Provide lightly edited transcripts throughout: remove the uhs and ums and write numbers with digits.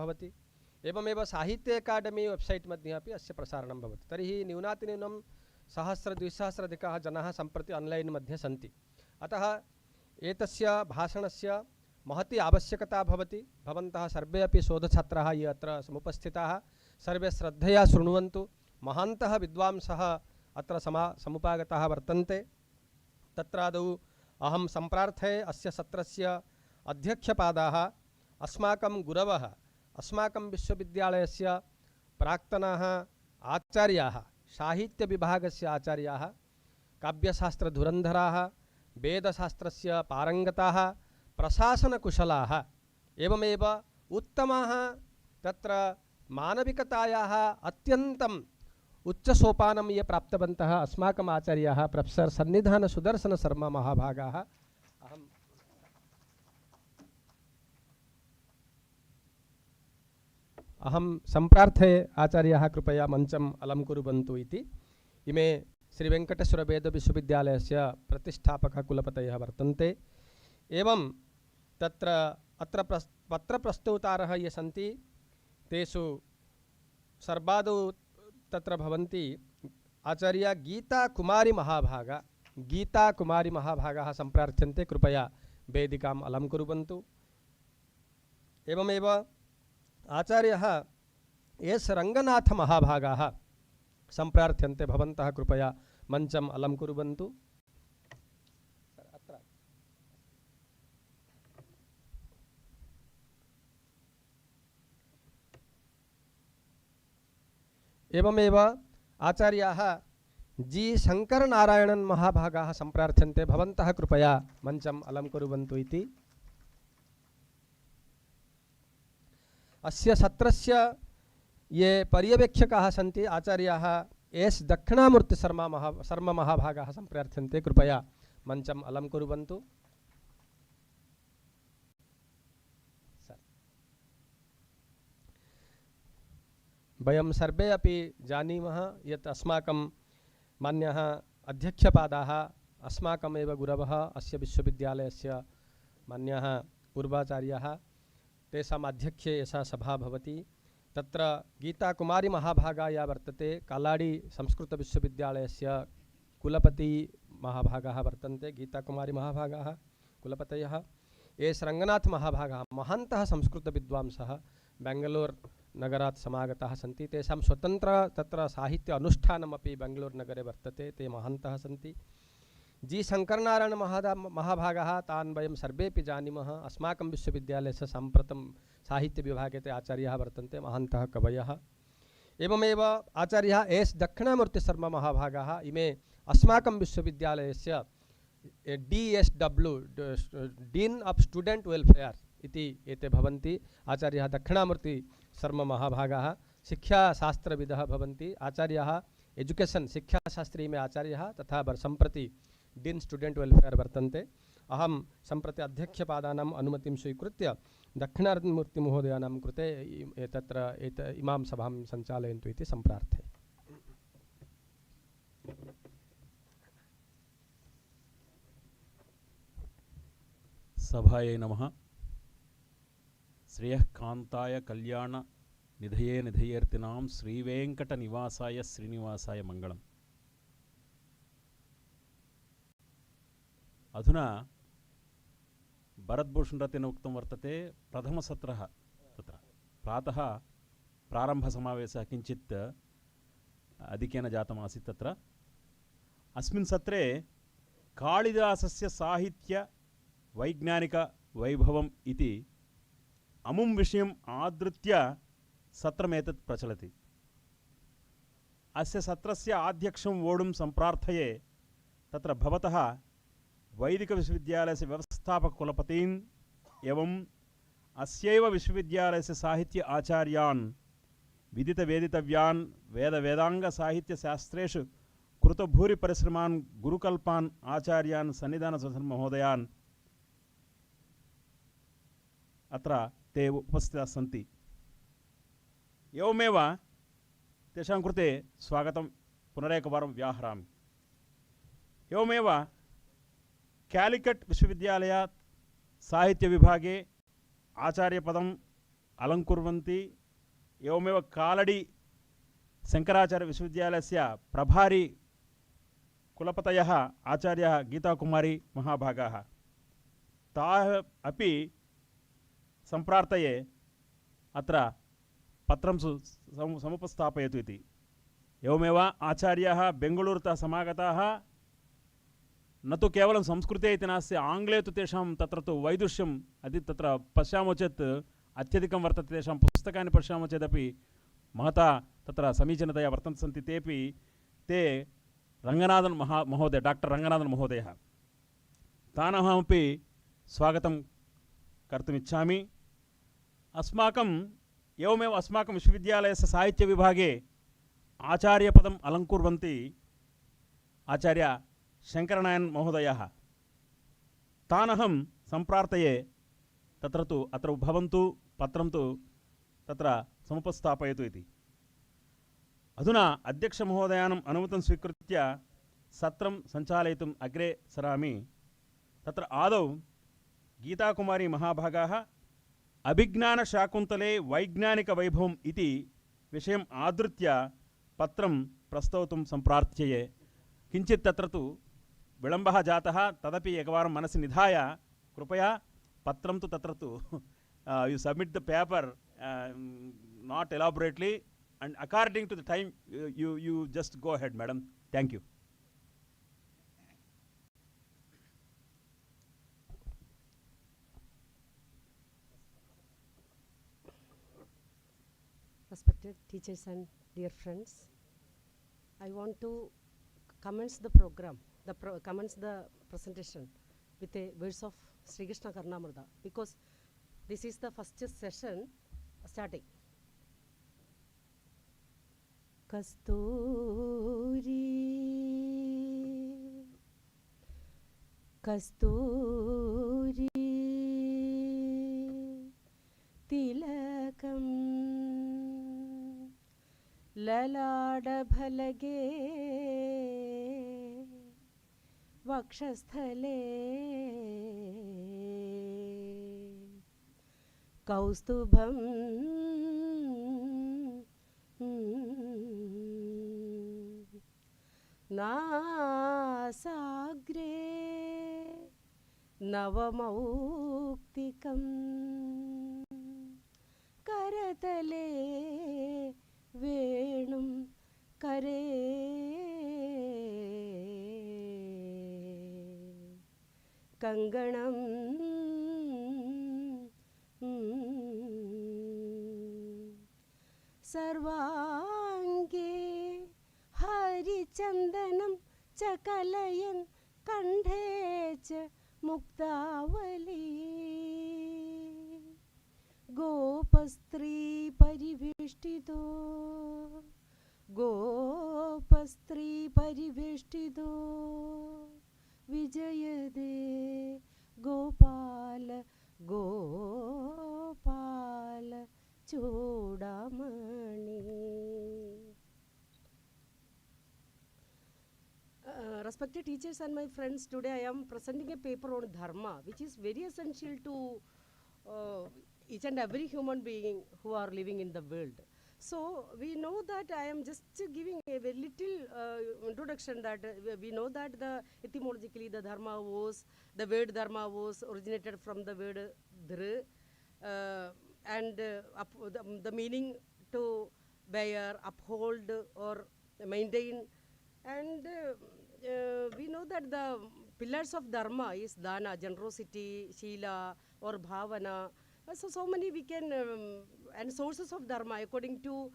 भवति। एवमेव साहित्य अकाडेमी वेब्सैट् मध्ये अपि अस्य प्रसारणं भवति। तर्हि न्यूनातिन्यूनं 1000-2000 जनाः सम्प्रति आन्लैन् मध्ये सन्ति। अतः एतस्य भाषणस्य महती आवश्यकता भवति। भवन्तः सर्वे अपि शोधछात्राः ये अत्र समुपस्थिताः सर्वे श्रद्धया शृण्वन्तु। महान्तः विद्वांसः अत्र समुपागताः वर्तन्ते। तत्रादौ अहं सम्प्रार्थये अस्य सत्रस्य अध्यक्षपादाः अस्माकं गुरवः अस्माकं विश्वविद्यालयस्य प्राक्तनाः आचार्याः साहित्यविभागस्य आचार्याः काव्यशास्त्रधुरन्धराः वेदशास्त्रस्य पारङ्गताः प्रशासनकुशलाः एवमेव उत्तमाः तत्र मानविकतायाः अत्यन्तम् उच्चसोपानं ये प्राप्तवन्तः अस्माकम् आचार्याः प्रोफेसर् सन्निधान सुदर्शन शर्मा महाभागाः अहं सम्प्रार्थये आचार्याः कृपया मञ्चम् अलङ्कुर्वन्तु इति। इमे श्रीवेङ्कटेश्वर वेदविश्वविद्यालयस्य प्रतिष्ठापकः कुलपतयः वर्तन्ते। एवं तत्र अत्र पत्रप्रस्तौतारः ये सन्ति तेषु सर्वादौ तत्र भवन्ति आचार्या गीताकुमारी महाभागाः सम्प्रार्थ्यन्ते। कृपया वेदिकाम् अलङ्कुर्वन्तु। एवमेव आचार्यः एस् रङ्गनाथ महाभागाः सम्प्रार्थ्यन्ते। भवन्तः कृपया मञ्चम् अलङ्कुर्वन्तु। एवमेव आचार्याः जी शङ्करनारायणन् महाभागाः सम्प्रार्थ्यन्ते। भवन्तः कृपया मञ्चम् अलङ्कुर्वन्तु इति। अस्य सत्रस्य ये पर्यवेक्षकाः सन्ति आचार्याः एस् दक्षिणामूर्ति शर्मा महाभागाः सम्प्रार्थ्यन्ते। कृपया मञ्चम् अलङ्कुर्वन्तु। वयं सर्वे अपि जानीमः यत् अस्माकं मान्यः अध्यक्षपादाः अस्माकमेव गुरवः अस्य विश्वविद्यालयस्य मान्यः पूर्वाचार्याः तेषाम् आध्यक्ष्ये एषा सभा भवति। तत्र गीताकुमारी महाभागा या वर्तते कालाडी संस्कृतविश्वविद्यालयस्य कुलपति महाभागाः वर्तन्ते। गीताकुमारी महाभागाः कुलपतयः एस् रङ्गनाथ महाभागाः महान्तः संस्कृतविद्वांसः बेङ्गलूर् नगरात् समागताः सन्ति। तेषां स्वतन्त्र तत्र साहित्य अनुष्ठानमपि बेङ्गलूर् नगरे वर्तते। ते महान्तः सन्ति। जी शङ्करनारायण महाभागाः तान् वयं सर्वेपि जानीमः। अस्माकं विश्वविद्यालयस्य साम्प्रतं साहित्यविभागे ते आचार्याः वर्तन्ते महान्तः कवयः। एवमेव आचार्यः एस् दक्षिणामूर्तिशर्मा महाभागाः इमे अस्माकं विश्वविद्यालयस्य DSW डीन् आफ् स्टूडेण्ट् वेल्फेयर् इति एते भवन्ति। आचार्यः दक्षिणामूर्तिशर्मा महाभागाः शिक्षाशास्त्रविदः भवन्ति। आचार्यः एजुकेशन् शिक्षाशास्त्री मे आचार्यः तथा सम्प्रति डीन् स्टूडेण्ट् वेल्फेयर् वर्तन्ते। अहं सम्प्रति अध्यक्षपादानाम् अनुमतिं स्वीकृत्य दक्षिणामूर्तिमहोदयानां कृते तत्र इमां सभां सञ्चालयन्तु इति सम्प्रार्थये। सभायै नमः। श्रेयः कान्ताय कल्याण निधये निधयेर्तिनां श्रीवेङ्कटनिवासाय श्रीनिवासाय मङ्गलम्। अधुना भरद्भूषणरतेन उक्तं वर्तते प्रथमसत्रः तत्र प्रातः प्रारम्भसमावेशः किञ्चित् अधिकेन जातमासीत्। तत्र अस्मिन् सत्रे कालिदासस्य साहित्य वैज्ञानिक वैभवम् इति अमुं विषयम् आधृत्य सत्रमेतत् प्रचलति। अस्य सत्रस्य आध्यक्षं वोढुं सम्प्रार्थये तत्र भवतः वैदिकविश्वविद्यालयस्य व्यवस्थापककुलपतीन् एवं अस्यैव विश्वविद्यालयस्य साहित्य आचार्यान् विदितवेदितव्यान् वेदाङ्गसाहित्यशास्त्रेषु कृतभूरिपरिश्रमान् गुरुकल्पान् आचार्यान् सन्निधानमहोदयान् अत्र ते उपस्थिताः सन्ति। एवमेव तेषां कृते स्वागतं पुनरेकवारं व्याहरामि। एवमेव कालिकट् विश्वविद्यालयात् साहित्यविभागे आचार्यपदम् अलङ्कुर्वन्ति। एवमेव कालडि शङ्कराचार्य विश्वविद्यालयस्य प्रभारी कुलपतयः आचार्यः गीताकुमारी महाभागाः ताः अपि सम्प्रार्थये अत्र पत्रं समुपस्थापयतु इति। एवमेव आचार्याः बेङ्गळूरुतः समागताः न तु केवलं संस्कृते इति नास्ति, आङ्ग्ले तु तेषां तत्र तु वैदुष्यम् तत्र पश्यामः चेत् अत्यधिकं वर्तते। तेषां पुस्तकानि पश्यामः चेदपि महता तत्र समीचीनतया वर्तन्ते सन्ति। ते रङ्गनाथन् महोदय डाक्टर् रङ्गनाथन् महोदयः, तान् अहमपि स्वागतं कर्तुमिच्छामि। एवमेव अस्माकं विश्वविद्यालयस्य साहित्यविभागे आचार्यपदम् अलङ्कुर्वन्ति आचार्य शङ्करनायन् महोदयः। तान् अहं सम्प्रार्थये अत्र भवन्तु, पत्रं तु तत्र समुपस्थापयतु इति। अधुना अध्यक्षमहोदयानाम् अनुमतिं स्वीकृत्य सत्रं सञ्चालयितुम् अग्रे सरामि। तत्र आदौ गीताकुमारी महाभागाः अभिज्ञानशाकुन्तले वैज्ञानिकवैभवम् इति विषयम् आधृत्य पत्रं प्रस्तौतुं सम्प्रार्थ्यये। किञ्चित् तत्र तु विलम्बः जातः, तदपि एकवारं मनसि निधाय कृपया पत्रं तु तत्र तु you submit the paper not elaborately and according to the time you just go ahead, madam. Thank you. Respected teachers and dear friends, I want to commence the program, commence the presentation with a verse of Sri Krishna Karnamrita, because this is the first session starting. Kasturi, Kasturi, Tilakam, Lalada Bhalage, Vakshasthale, Kaustubham, Nasagre, Navamauktikam, Karatale, Venum, Kare, Kanganam, Sarvange Harichandanam Chakalayan Kandhecha Muktavali Gopastri Parivishtido Gopastri Parivishtido Vijayade Gopala Gopala Chodamani. Respected teachers and my friends, today I am presenting a paper on Dharma, which is very essential to each and every human being who are living in the world. So we know that I am just giving a very little introduction that we know that etymologically the word Dharma was originated from the word Dhr, and the meaning to bear, uphold or maintain. And we know that the pillars of Dharma is Dana, generosity, Shila or Bhavana. So many we can, and sources of Dharma according to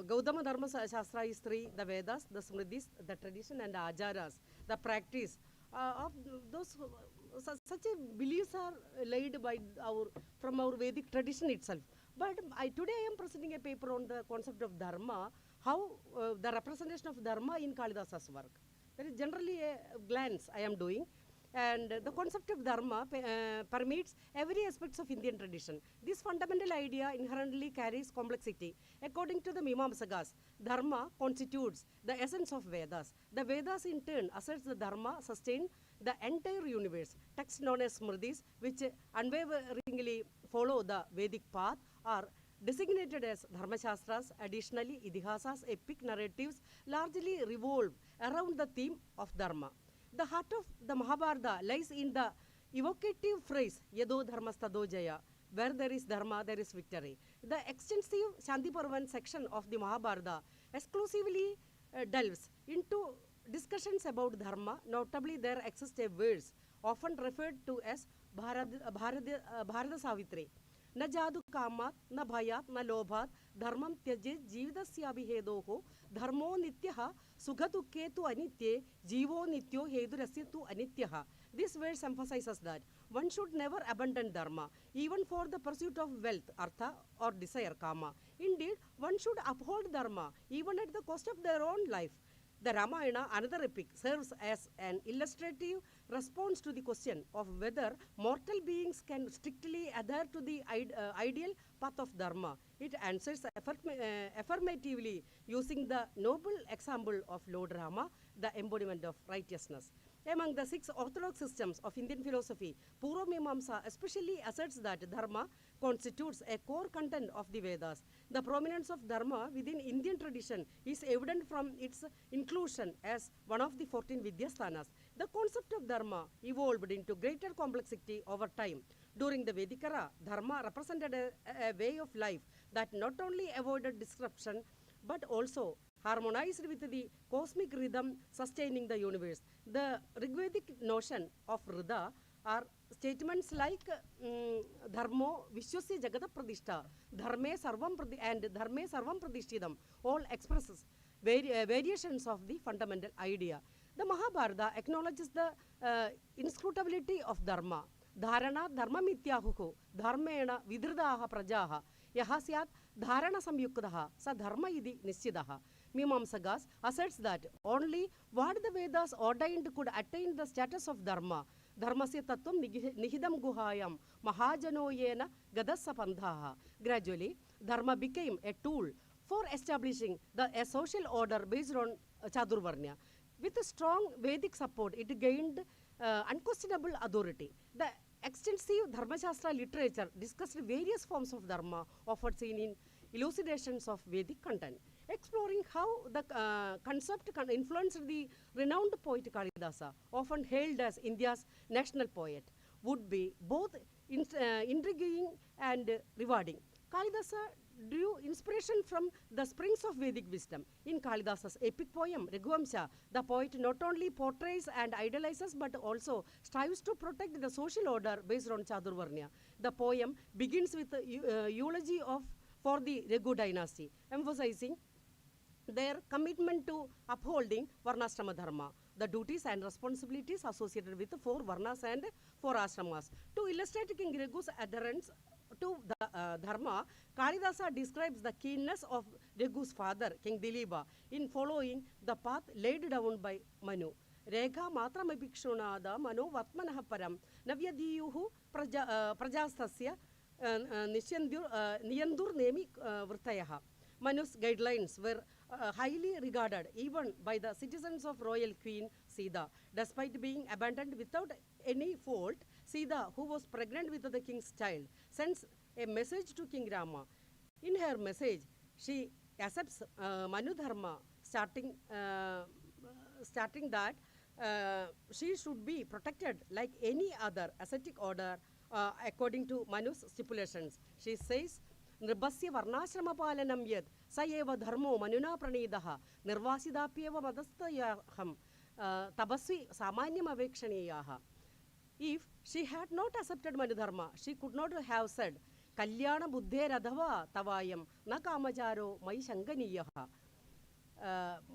Gautama Dharma Shastra is 3, the Vedas, the Smritis, the tradition and the Acharas, the practice of those, such a beliefs are laid by from our Vedic tradition itself. But today I am presenting a paper on the concept of Dharma, how the representation of Dharma in Kalidasa's work. That is generally a glance I am doing. And the concept of Dharma permeates every aspects of Indian tradition. This fundamental idea inherently carries complexity. According to the Mimamsakas, Dharma constitutes the essence of Vedas. The Vedas in turn asserts the Dharma sustain the entire universe. Texts known as Smritis, which unwaveringly follow the Vedic path, are designated as Dharmashastras. Additionally, Idihasas, epic narratives, largely revolve around the theme of Dharma. The heart of the Mahabharata lies in the evocative phrase, Yado Dharmastado Jaya. Where there is Dharma, there is victory. The extensive Shanti Parvan section of the Mahabharata exclusively delves into discussions about Dharma. Notably, there exists a verse often referred to as Bharata Savitri. न जादु कामात् न भयात् न लोभात् धर्मं त्यजेत् जीवितस्याभिहेदोः धर्मो नित्यः सुखदुःखे तु अनित्ये जीवो नित्यो हेतुरस्य तु अनित्यः. This verse emphasizes that one should never abandon dharma, even for the pursuit of wealth, artha, or desire, kama. Indeed, one should uphold dharma, even at the cost of their own life. The Ramayana, another epic, serves as an illustrative response to the question of whether mortal beings can strictly adhere to the ideal path of dharma. It answers affirmatively using the noble example of Lord Rama, the embodiment of righteousness. Among the 6 orthodox systems of Indian philosophy, Purva Mimamsa especially asserts that dharma constitutes a core content of the Vedas. The prominence of dharma within Indian tradition is evident from its inclusion as one of the 14 Vidyasthanas. The concept of dharma evolved into greater complexity over time. During the Vedic era, dharma represented a way of life that not only avoided disruption but also harmonized with the cosmic rhythm sustaining the universe. The Rigvedic notion of Rida are statements like Dharmo Vishwasya Jagata Pradishta, Dharme Sarvam and Dharme Sarvam Pradishtidam, all expresses variations of the fundamental idea. The Mahabharata acknowledges the inscrutability of Dharma. Dharana Dharma Mityahuhu, Dharmena Vidrdaha Prajaha, Yahasyat Dharana Samyukdaha, Sa Dharma Idi Nischidaha. Mimamsagas asserts that only what the Vedas ordained could attain the status of Dharma. Dharmasya tattvam nihidam guhayam mahajano yena gadassa pandhaha. Gradually, Dharma became a tool for establishing a social order based on Chadurvarnya. With a strong Vedic support, it gained unquestionable authority. The extensive Dharmashastra literature discussed various forms of Dharma, often seen in elucidations of Vedic content, exploring how the concept influenced the renowned poet Kalidasa, often hailed as India's national poet, would be both intriguing and rewarding. Kalidasa drew inspiration from the springs of Vedic wisdom. In Kalidasa's epic poem, Raghuvamsha, the poet not only portrays and idolizes but also strives to protect the social order based on Chadurvarnya. The poem begins with a eulogy for the Raghu dynasty, emphasizing their commitment to upholding Varnashrama Dharma, the duties and responsibilities associated with the 4 Varnas and 4 Ashramas. To illustrate King Raghu's adherence to the Dharma, Kalidasa describes the keenness of Raghu's father, King Dilipa, in following the path laid down by Manu. Rekha matramapikshunada mano vatmanaha param navyadiyuhu prajastasya niyandur nemi vrtayaha. Manu's guidelines were highly regarded even by the citizens of royal queen Sita. Despite being abandoned without any fault, Sita, who was pregnant with the king's child, sends a message to King Rama. In her message, she accepts Manu Dharma, starting that she should be protected like any other ascetic order according to Manu's stipulations. She says, Nirbhasya Varnashrama Palanam Yad Sayeva Dharmo Manuna Pranidaha Nirvasidapyeva Madastayaham Tabasvi Samanyam Avekshaniyaha. If she had not accepted Manu Dharma, she could not have said, Kalyana Buddhe Radhava Tavayam Nakamajaro Mai Shanganiyaha.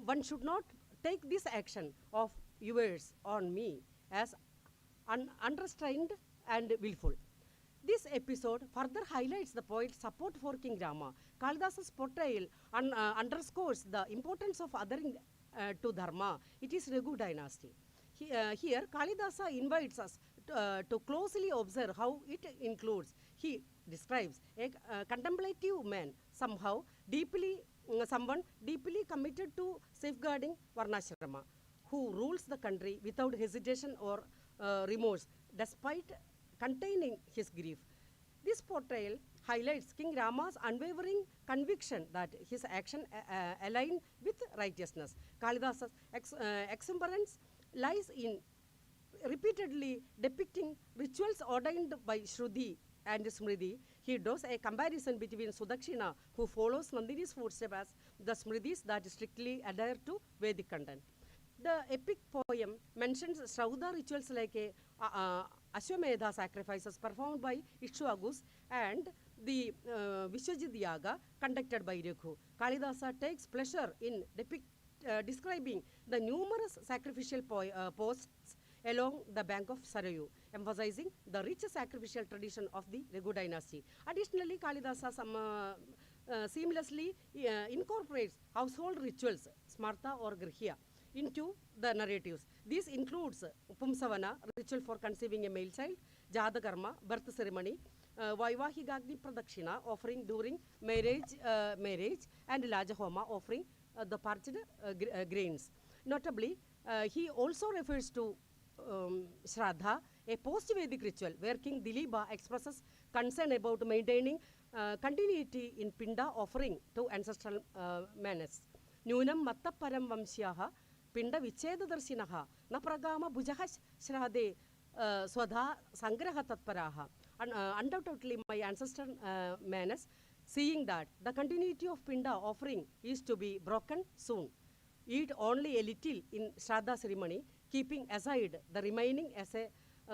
One should not take this action of yours on me as unrestrained and willful. This episode further highlights the poet's support for King Rama. Kalidasa's portrayal underscores the importance of adhering to Dharma. It is Raghu dynasty. Here, Kalidasa invites us to closely observe how it includes. He describes a contemplative man, someone deeply committed to safeguarding Varnashrama, who rules the country without hesitation or remorse, despite containing his grief. This portrayal highlights King Rama's unwavering conviction that his action aligned with righteousness. Kalidasa's exuberance lies in repeatedly depicting rituals ordained by Shruti and Smriti. He draws a comparison between Sudakshina, who follows Nandini's footsteps, as the Smritis that strictly adhere to Vedic content. The epic poem mentions Shraudha rituals like Ashwamedha sacrifices performed by Ikshvakus and the Vishwajit Yaga conducted by Raghu. Kalidasa takes pleasure in describing the numerous sacrificial posts along the bank of Sarayu, emphasizing the rich sacrificial tradition of the Raghu dynasty. Additionally, Kalidasa seamlessly incorporates household rituals, smarta or grihya, into the narratives. This includes Pumsavana, ritual for conceiving a male child, Jadakarma, birth ceremony, Vaivahigagni Pradakshina, offering during marriage, and Lajahoma, offering the parched grains. Notably, he also refers to Shraddha, a post-Vedic ritual where King Dilipa expresses concern about maintaining continuity in Pinda offering to ancestral manas. Nunam Mattaparam Vamsyaha Pinda Vichedadarsinaha Napragama Bujahas Shrade Swadha Sangraha Tatparaha. Undoubtedly, my ancestral manas, seeing that the continuity of Pinda offering is to be broken soon, eat only a little in Shraddha ceremony, keeping aside the remaining as a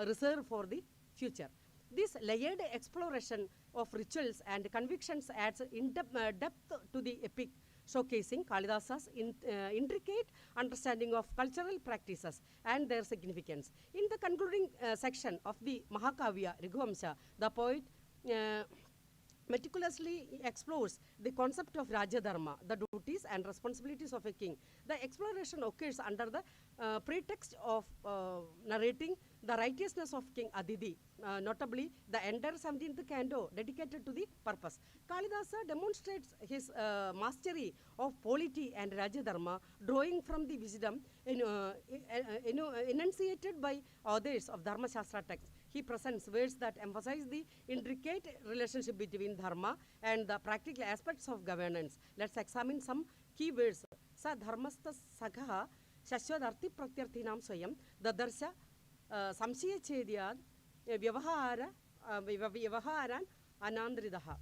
reserve for the future. This layered exploration of rituals and convictions adds depth to the epic, showcasing Kalidasa's intricate understanding of cultural practices and their significance. In the concluding section of the Mahakavya Raghuvamsha, the poet meticulously explores the concept of Rajadharma, the duties and responsibilities of a king. The exploration occurs under the pretext of narrating the righteousness of King Aditi, notably the entire 17th canto dedicated to the purpose. Kalidasa demonstrates his mastery of polity and Rajadharma, drawing from the wisdom enunciated by authors of Dharma Shastra texts. He presents words that emphasize the intricate relationship between dharma and the practical aspects of governance. Let's examine some key words. Sa dharmastha sagha shashwadarthi pratyarthinam swayam dadarsha samshaya chedyad vyavaharan anandridaha.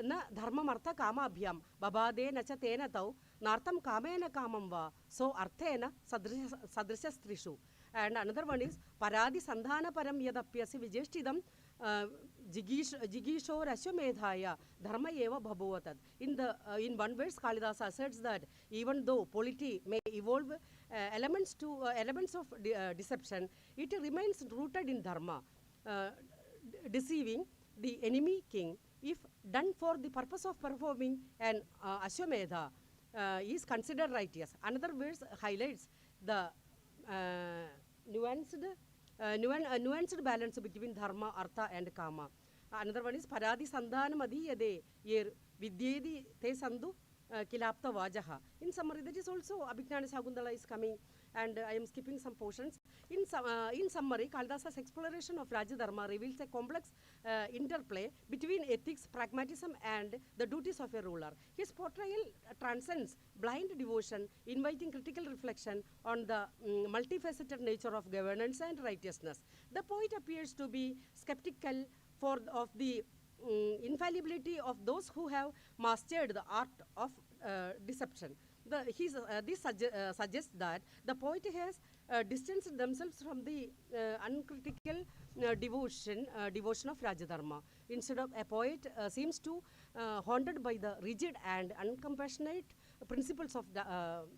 Na dharmamartha kamabhyam babade na cha tena tau nartam kamena kamam va so arthena sadrisha strishu. And another one is Paradi Sandhana Param Yadapyasi Vijestidam Jigisho Rashwamedhaya Dharma Eva Bhabhuvatad. In one verse, Kalidasa asserts that even though polity may evolve elements of deception, it remains rooted in Dharma. Deceiving the enemy king, if done for the purpose of performing an Ashwamedha, is considered righteous. Another verse highlights the nuanced balance between dharma, artha and kama. Another one is Paradi Sandhanam Adhiyade Yer Vidyedi Te Sandhu Kilapta Vajaha. In summary, that is also Abhignana Shagundala is coming, and I am skipping some portions. In summary, Kalidasa's exploration of Rajadharma reveals a complex interplay between ethics, pragmatism, and the duties of a ruler. His portrayal transcends blind devotion, inviting critical reflection on the multifaceted nature of governance and righteousness. The poet appears to be skeptical of the infallibility of those who have mastered the art of deception. This suggests that the poet has distanced themselves from the uncritical devotion of Rajadharma. Instead of a poet seems to haunted by the rigid and uncompassionate principles of the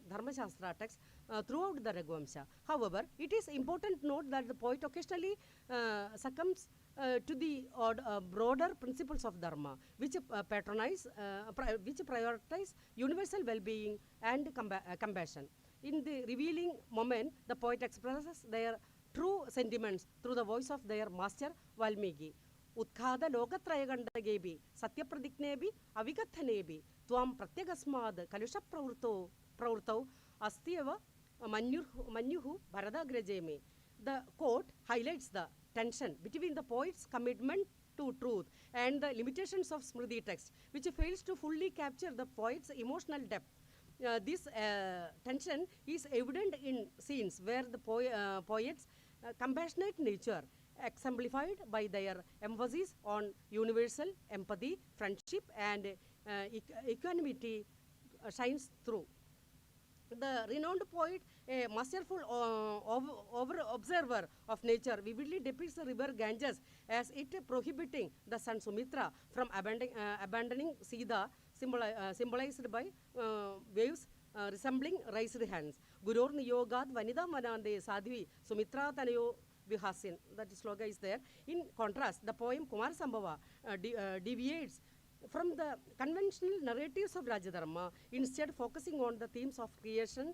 Dharma Shastra text throughout the Raghuvamsha. However, it is important to note that the poet occasionally succumbs to the broader principles of Dharma, which prioritize universal well-being and compassion. In the revealing moment, the poet expresses their true sentiments through the voice of their master Valmiki. Utkhada lokatrayagandagebi satyapradiknebi avigathanebi tvam pratyagasmad kalusha pravurtau astyeva manyuhu bharadagrajeme. The quote highlights the tension between the poet's commitment to truth, and the limitations of Smriti text, which fails to fully capture the poet's emotional depth. This tension is evident in scenes where the poet's compassionate nature, exemplified by their emphasis on universal empathy, friendship, and equanimity, shines through. The renowned poet, a masterful observer of nature, vividly depicts the river Ganges as it prohibiting the son Sumitra from abandoning Sita, symbolized by waves resembling raised hands. Gurur Niyogad Vanida Manande Sadhvi Sumitra Tanayo Vihasin. That sloga is there. In contrast, the poem Kumar Sambhava deviates from the conventional narratives of Rajadharma, instead focusing on the themes of creation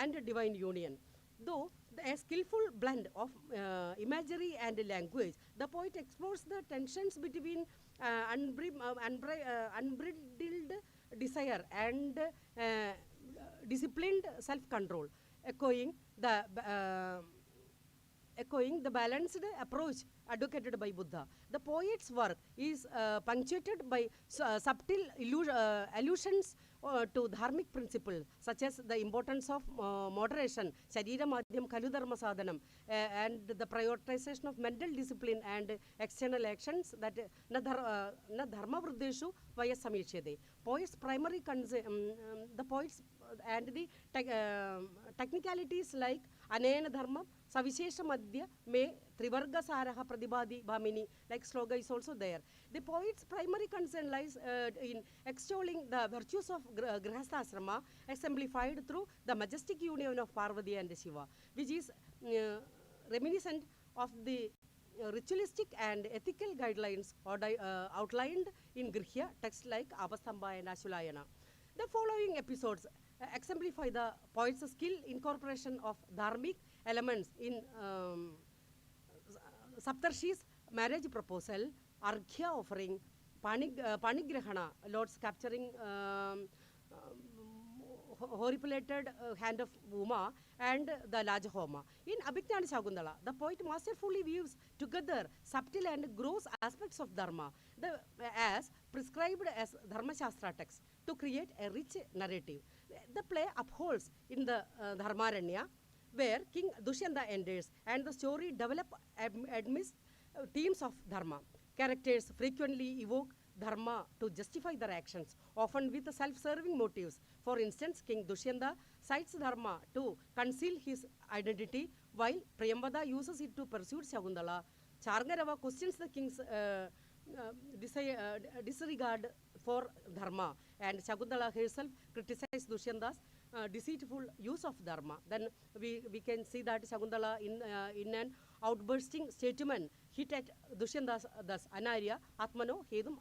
and divine union. Though a skillful blend of imagery and language, the poet explores the tensions between unbridled desire and disciplined self-control, echoing the balanced approach advocated by Buddha. The poet's work is punctuated by subtle allusions to dharmic principles, such as the importance of moderation, Sharira Madhyam Khalu Dharma Sadhanam, and the prioritization of mental discipline and external actions that na dharma vruddeshu vaya samichyade. Poet's primary the poets and the technicalities like Anena Dharma, Savishesha Madhya, Me, Trivarga Saraha Pradibadi Bhamini, like sloga is also there. The poet's primary concern lies in extolling the virtues of Grihastha exemplified through the majestic union of Parvati and Shiva, which is reminiscent of the ritualistic and ethical guidelines outlined in Grihya texts like Abastamba and Ashulayana. The following episodes exemplify the poet's skill incorporation of dharmic elements in Saptarshi's marriage proposal, Arghya offering, Panigrahana, Lord's capturing horripilated hand of Uma, and the Lajahoma. In Abhignana Shagundala, the poet masterfully weaves together subtle and gross aspects of Dharma, as prescribed as Dharma Shastra text, to create a rich narrative. The play upholds in the Dharmaranya, where King Dushyanta enters, and the story develops amidst themes of Dharma. Characters frequently evoke Dharma to justify their actions, often with self-serving motives. For instance, King Dushyanta cites Dharma to conceal his identity, while Priyambada uses it to pursue Shagundala. Chargarava questions the king's disregard for Dharma, and Shagundala herself criticizes Dushyanta's deceitful use of Dharma. Then we can see that Shagundala in an outbursting statement hit at Dushyanta's thus Anarya Atmano Hedum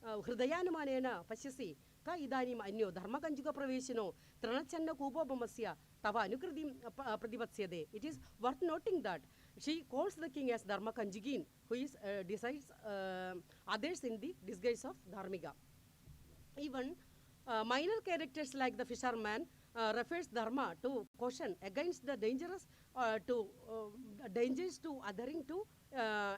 Hridayanumanena Pashasi Ka Idanim Anyo Dharma Kanjuka Praveshino Tranachanna Kubo Bomasya Tava Anukradim Pradivatsyade. It is worth noting that she calls the king as Dharma Kanjugin, who is decides others in the disguise of Dharmika. Even minor characters like the fisherman refers Dharma to caution against the dangers to adhering to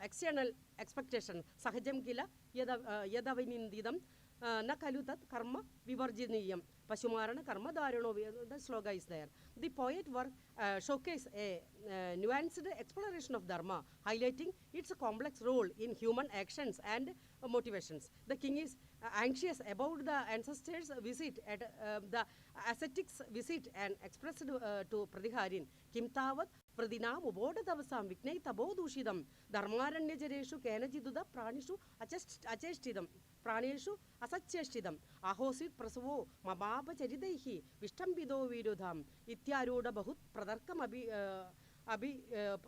external expectation. Sahajam kila yadavinindidam na kalutat karma vivarjiniyam. Pashumarana karma dharano, the sloga is there. The poet work showcase a nuanced exploration of Dharma, highlighting its complex role in human actions and motivations. The king is anxious about the ancestors' visit at the ascetics' visit and expressed to Pradiharin, Kim Tavat Pradinam Ubodavasam Viknei Tabodushidam, Dharmaranyajareshu Kanajiduda Pranishu Achestidam, Praneshu Asachestidam, Ahosit Prasavo, Mababa Charidehi, Vishtambido Vidudam, Ityaruda Bahut Pradarkam Abi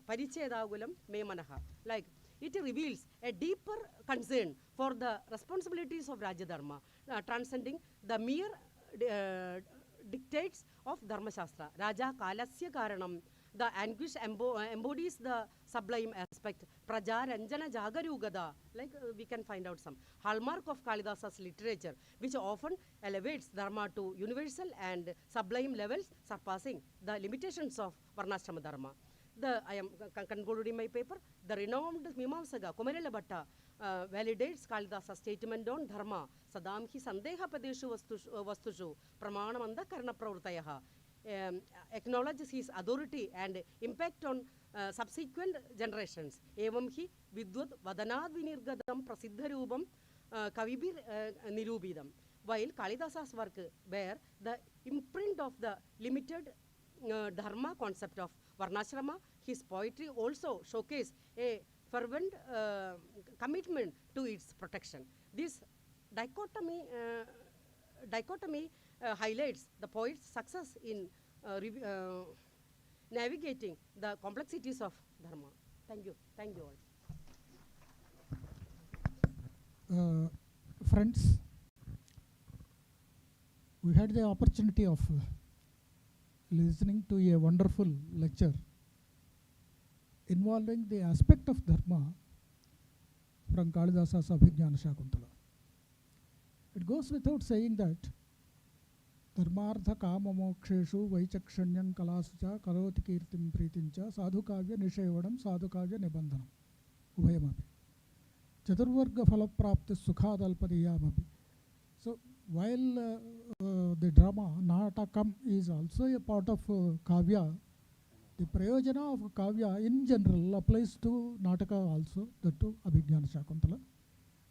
Parichedagulam Memanaha. Like it reveals a deeper concern for the responsibilities of Rajadharma, transcending the mere dictates of Dharma Shastra. Raja Kalasya Karanam, the anguish embodies the sublime aspect. Praja Ranjana Jagarugada, like we can find out some hallmark of Kalidasa's literature, which often elevates Dharma to universal and sublime levels, surpassing the limitations of Varnashrama Dharma. I am concluding my paper. The renowned Mimamsaga Kumarila Bhatta validates Kalidasa's statement on dharma. Sadam hi sandeha padeshu vastushu pramanamanda karna pravurtayaha. Acknowledges his authority and impact on subsequent generations. Evam hi vidvat vadanad vinirgadam prasiddha rupam kavibir nirubidam. While Kalidasa's work bear the imprint of the limited dharma concept of varnashrama, his poetry also showcase a fervent commitment to its protection. This dichotomy highlights the poet's success in navigating the complexities of dharma. Thank you. Thank you all. Friends, we had the opportunity of listening to a wonderful lecture involving the aspect of dharma from Kalidasa's Abhijnana Shakuntala. It goes without saying that dharmartha kama moksheshu vaichakshanyam kalascha karoti kirtim pritincha sadhukavya nishayavadam sadhukavya nibandhanam ubhayamapi chaturvarga phalaprapti sukhadalpadiyamapi. So while the drama natakam is also a part of kavya, the prayojana of kavya in general applies to nataka also, that to Abhijnana Shakuntala.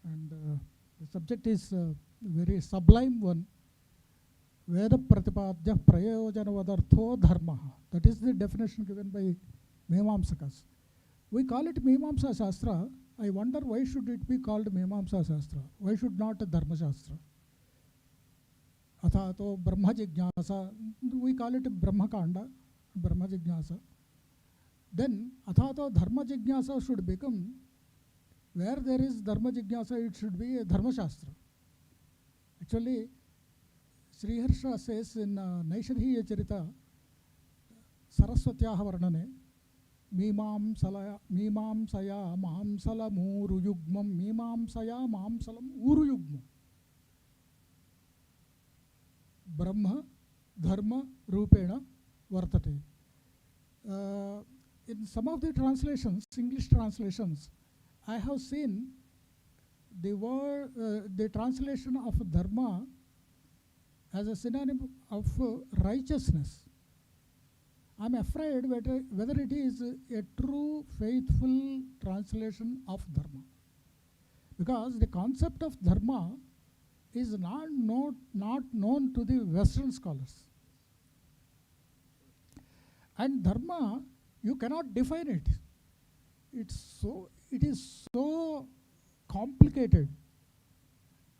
And the subject is a very sublime one. Veda pratipadya prayojana vadartho dharma. That is the definition given by Mimamsakas. We call it Mimamsa Shastra. I wonder why should it be called Mimamsa Shastra? Why should not Dharma Shastra? Athato Brahma Jignasa, we call it Brahma Kanda, Brahma Jignasa. Then Athato Dharma Jignasa should become, where there is Dharma Jignasa, it should be a Dharma Shastra. Actually, Sriharsha says in Naishadhiya Charita, Saraswatyaha Varnane, Mimamsaya Mahamsala Muru Yugmam, Mimamsaya Mahamsalam Uru Yugmam. Brahma, Dharma, Rupena, Vartate. In some of the translations, English translations, I have seen the word, the translation of Dharma as a synonym of righteousness. I am afraid whether it is a true, faithful translation of Dharma. Because the concept of Dharma is not known to the Western scholars. And Dharma, you cannot define it. It is so complicated.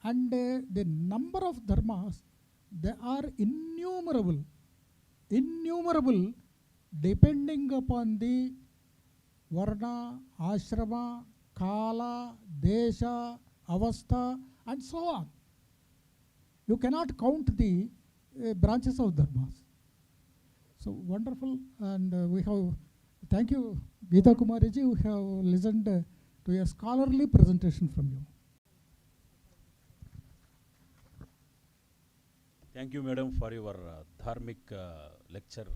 And the number of dharmas, they are innumerable, depending upon the varna, ashrama, kala, desha, avastha, and so on. You cannot count the branches of dharmas. So wonderful, and we have, thank you, Geeta Kumariji, who have listened to a scholarly presentation from you. Thank you, madam, for your dharmic lecture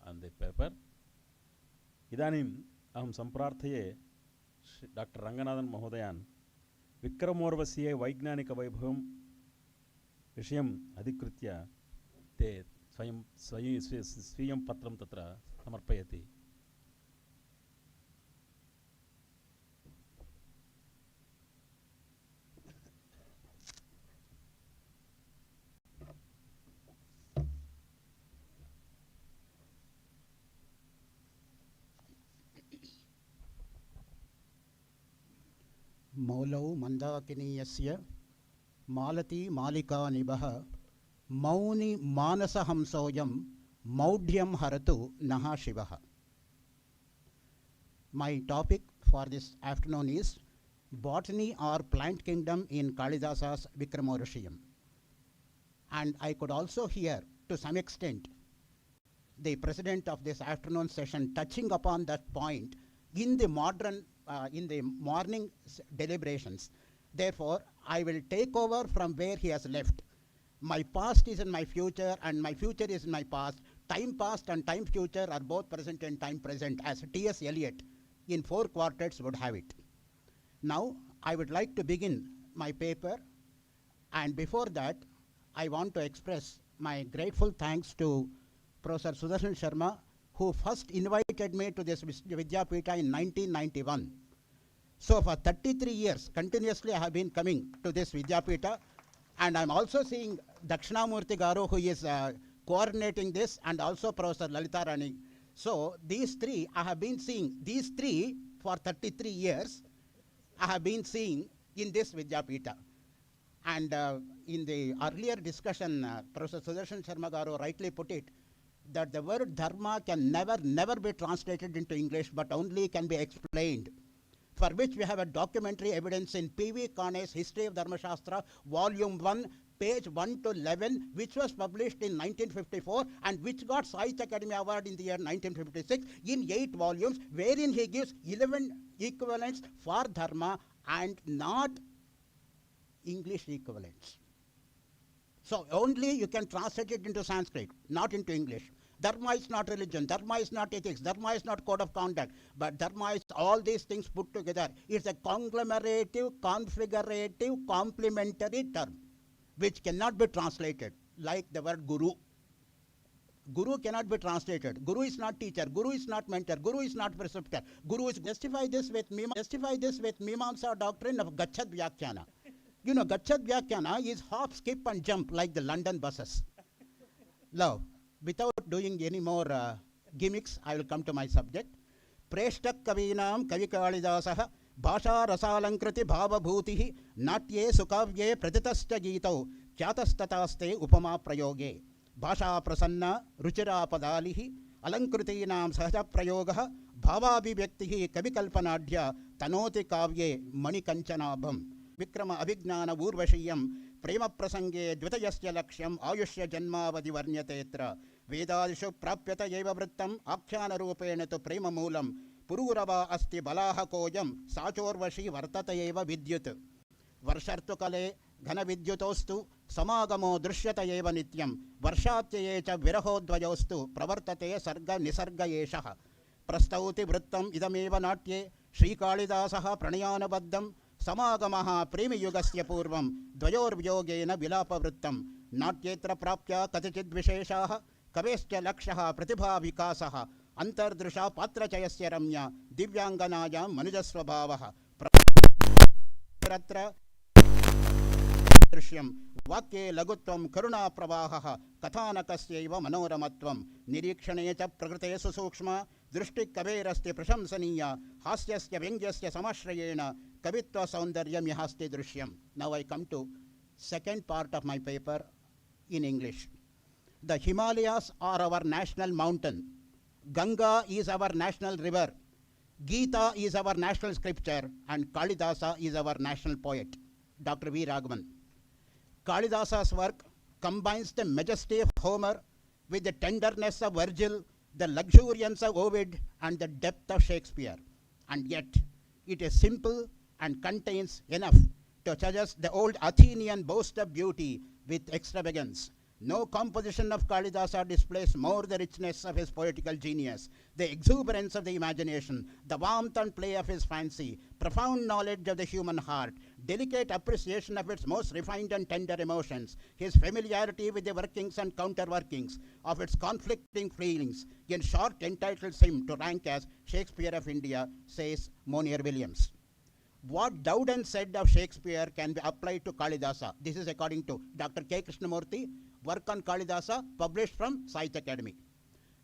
on the paper. Idanim aham samprarthaye Dr. Ranganathan Mahodayan Vikramorvasye Vaignanika Vaibhavam Vishayam Adhikritya te Swayam Patram Tatra Samarpayati. मौलौ मंदाकिनीयस्य मालती मालिका निबह मौनि मानसहंसोयं मौढ्यं हरतु नहा शिवः. My topic for this afternoon is botany or plant kingdom in Kalidasa's Vikramorishiyam. And I could also hear to some extent the president of this afternoon session touching upon that point in the morning deliberations. Therefore, I will take over from where he has left. My past is in my future and my future is in my past time past and time future are both present in time present, as T.S. Eliot in 4 quartets would have it. Now, I would like to begin my paper, and before that, I want to express my grateful thanks to Professor Sudarshan Sharma, who first invited me to this Vidyapita in 1991. So for 33 years, continuously I have been coming to this Vidyapita, and I'm also seeing Dakshinamurthy Garu, who is coordinating this, and also Professor Lalita Rani. So these three, I have been seeing, these three for 33 years, I have been seeing in this Vidyapita. And in the earlier discussion, Professor Sudarshan Sharma Garu rightly put it, that the word dharma can never be translated into English, but only can be explained, for which we have a documentary evidence in P.V. Kane's History of Dharma Shastra, Volume 1, page 1 to 11, which was published in 1954 and which got Sahitya Akademi Award in the year 1956 in 8 volumes, wherein he gives 11 equivalents for dharma and not English equivalents. So only you can translate it into Sanskrit, not into English. Dharma is not religion, dharma is not ethics, dharma is not code of conduct, but dharma is all these things put together. It's a conglomerative, configurative, complementary term, which cannot be translated, like the word guru. Guru cannot be translated. Guru is not teacher, guru is not mentor, guru is not preceptor. Guru is justify this with Mimamsa doctrine of Gacchad Vyakhyana. You know, Gacchad Vyakhyana is hop, skip and jump like the London buses. Now, without doing any more gimmicks, I will come to my subject. Preshtak Kavinam Kavi Kalidasah Bhasha Rasalankriti Bhava Bhutihi Natye Sukavye Pratitasta Gito Kyatastataste Upama Prayoge Bhasha Prasanna Ruchira Padalihi Alankritinam Sahaja Prayogaha Bhava Vivektihi Kavikalpanadhya Tanoti Kavye Manikkanchanabham Vikrama Abhignana Urvashiyam Prema Prasange Dvitayasya Lakshyam Ayushya Janmavadi Varnyatetra Vedadishu Prapyata Yeva Vrittam Akhyana Rupena to Prema Moolam Pururava Asti Balaha Kojam Sachorvashi Vartata Eva Vidyut Varshartukale Ghana Vidyutostu Samagamo Drishyata Eva Nityam Varshatyecha Virahodvayostu Pravartate Sarga Nisarga Yeshaha Prastauti Vrittam Idameva Natye Sri Kalidasaha Pranayana Baddam Samagamaha Premi Yugasya Purvam Dvayor Vyogena Vilapa Vrittam Natyetra Prapya Katachid Visheshaha Kavescha Lakshaha Pratibha Vikasaha Antardrisha Patrachayasya Ramya Divyanganaya Manujasvabhavaha Pratra Drishyam Vakye Lagutvam Karuna Pravahaha Kathanakasyaiva Manoramatvam Nirikshanecha Prakrite Susukshma Drishti Kaverasti Prashamsaniya Hasyasya Vyengyasya Samashrayena Kavitva Saundaryam Yahasti Drishyam. Now I come to second part of my paper in English. The Himalayas are our national mountain. Ganga is our national river. Gita is our national scripture, and Kalidasa is our national poet. Dr. V. Raghavan. Kalidasa's work combines the majesty of Homer with the tenderness of Virgil, the luxuriance of Ovid, and the depth of Shakespeare. And yet, it is simple and contains enough to suggest the old Athenian boast of beauty with extravagance. No composition of Kalidasa displays more the richness of his poetical genius, the exuberance of the imagination, the warmth and play of his fancy, profound knowledge of the human heart, delicate appreciation of its most refined and tender emotions, his familiarity with the workings and counter-workings of its conflicting feelings, in short entitles him to rank as Shakespeare of India, says Monier Williams. What Dowden said of Shakespeare can be applied to Kalidasa. This is according to Dr. K. Krishnamurthy, work on Kalidasa, published from Sahitya Akademi.